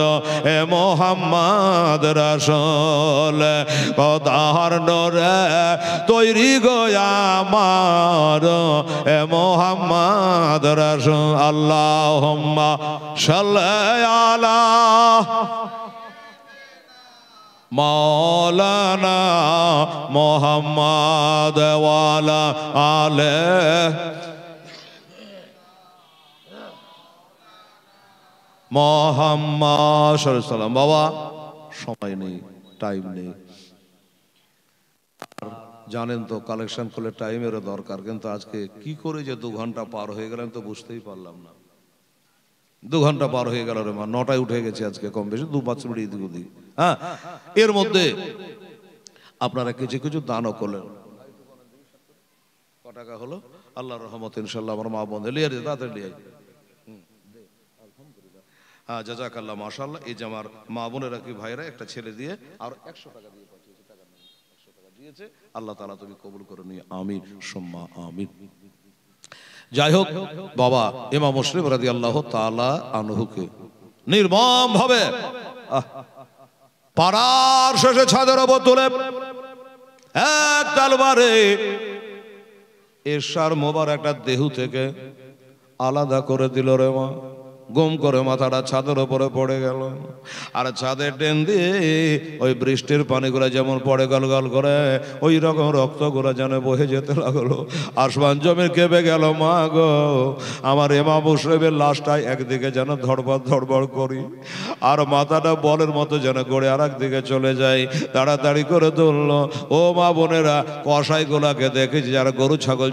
এ মোহাম্মদ রাসূল, খোদার নূরে তৈরি গয়া আমার এ মোহাম্মদ রাসূল। আল্লাহুম্মা সাল্লি আলা মৌলানা মোহাম্মদ ওয়ালা আলে মোহাম্মদ সাল্লাম। বাবা সময় নেই, টাইম নেই, জানেন তো কালেকশন করলে টাইমেরও দরকার, কিন্তু আজকে কি করে যে 2 ঘন্টা পার হয়ে গেলেন তো বুঝতেই পারলাম না। 2 ঘন্টা পার হয়ে গেল রে মা, 9টায় উঠে গেছে আজকে, কম বেশি 2-5 মিনিট এদিক ওদিক। হ্যাঁ, এর মধ্যে আপনারা কিছু কিছু দানও করলেন। ক টাকা হলো? আল্লাহর রহমত ইনশাআল্লাহ আমার মা বোন লিয়ে দিয়ে তাড়াতাড়ি লিয়ে। হ্যাঁ, জাযাকাল্লাহ, মাশাআল্লাহ। এই যে আমার মা বোনেরা কি ভাইরা একটা ছেলে দিয়ে আর 100 টাকা দিয়ে পাঠিয়েছে, টাকা নেই, 100 টাকা দিয়েছে। আল্লাহ তাআলা তুমি কবুল করে নিয়ে আমিন সুম্মা আমিন। যাই হোক বাবা, ইমাম মুসলিম রাদিয়াল্লাহু তাআলা আনহুকে নির্মম ভাবে পাড়ার শেষে ছাদের ওপর তুলে এক তরবারে এশার মোবারক একটা দেহ থেকে আলাদা করে দিল রে মা। গুম করে মাথাটা ছাদের উপরে পড়ে গেল, আর ছাদের টেন দিয়ে ওই বৃষ্টির পানিগুলো যেমন পড়ে গল গল করে ওই রকম রক্তগুলো যেন বহে যেতে লাগলো। আসমান জমি কেঁপে গেল। মা গো, আমার ইমাম মুসলিমের লাশটাই একদিকে যেন ধড়বড় ধড়বড় করি, আর মাথাটা বলের মতো যেন গড়ে আর একদিকে চলে যায়। তাড়াতাড়ি করে তুললো। ও মা বোনেরা, কসাইগুলাকে দেখেছি যারা গরু ছাগল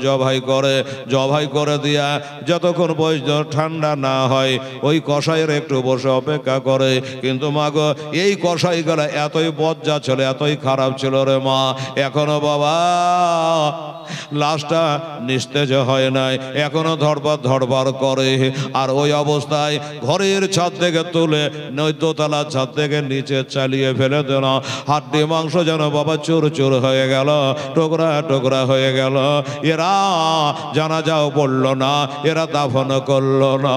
জবাই করে দিয়া যতক্ষণ বয়স ঠান্ডা না হয় ওই কসাইয়ের একটু বসে অপেক্ষা করে। কিন্তু মা গো, এই কসাইগুলা এতই বজ্জা ছিল, এতই খারাপ ছিল রে মা, এখনো বাবা লাশটা নিস্তেজ হয় নাই, এখনো ধড়বড় করে। আর ওই অবস্থায় ঘরের ছাদ থেকে তুলে দোতলা ছাদ থেকে নিচে চালিয়ে ফেলে দিল। হাড্ডি মাংস যেন বাবা চুর চুর হয়ে গেল, টুকরা টুকরা হয়ে গেল। এরা জানাজাও পড়লো না, এরা দাফন করলো না,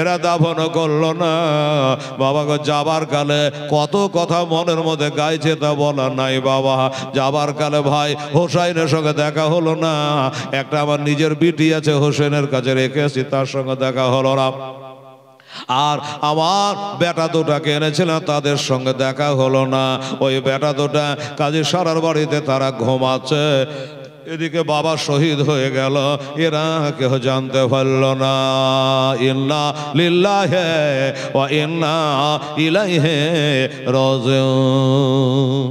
এরা দাফন করলো না। বাবা গো, যাবার কালে কত কথা মনের মধ্যে গাইছে তা বলা নাই বাবা। যাবার কালে ভাই হোসাইনের সঙ্গে দেখা হলো না। একটা আমার নিজের বিটি আছে, হোসেনের কাছে রেখেছি, তার সঙ্গে দেখা হলো না। আর আমার বেটা দুটাকে এনেছিলাম, তাদের সঙ্গে দেখা হলো না। ওই বেটা দুটা কাজী সারার বাড়িতে তারা ঘুমাচ্ছে, এদিকে বাবা শহীদ হয়ে গেল, এরা কেউ জানতে পারল না। ইন্না লিল্লাহি ওয়া ইন্না ইলাইহি রাজিউন।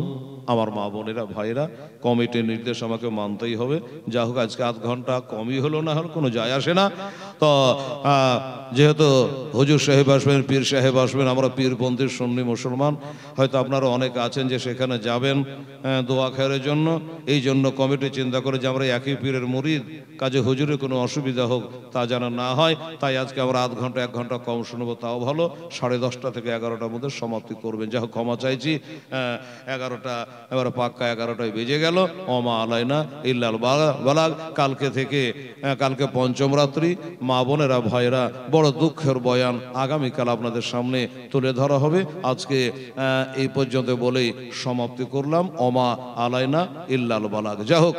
আমার মা বোনেরা ভাইরা, কমিটির নির্দেশ আমাকে মানতেই হবে। যা হোক আজকে আধ ঘন্টা কমই হলো না হলো কোনো যায় আসে না। তো যেহেতু হুজুর সাহেব আসবেন, পীর সাহেব আসবেন, আমরা পীরপন্থীর সুন্নি মুসলমান, হয়তো আপনারা অনেকে আছেন যে সেখানে যাবেন দোয়া খেয়ারের জন্য। এই জন্য কমিটি চিন্তা করে যে আমরা একই পীরের মুরিদ, কাজে হুজুরের কোনো অসুবিধা হোক তা যেন না হয়, তাই আজকে আমরা আধ ঘন্টা 1 ঘন্টা কম শুনবো, তাও ভালো। 10:30 থেকে 11টার মধ্যে সমাপ্তি করবেন। যা হোক ক্ষমা চাইছি, 11টা এবারে পাক্কা 11টায় বেজে গেল। ওমা আলাইনা ইল্লাল বালাগ। কালকে থেকে কালকে পঞ্চম রাত্রি, মা বোনেরা ভাইরা, বড় দুঃখের বয়ান আগামীকাল আপনাদের সামনে তুলে ধরা হবে। আজকে এই পর্যন্ত বলেই সমাপ্তি করলাম। ওমা আলাইনা ইল্লাল বালাগ। যা হোক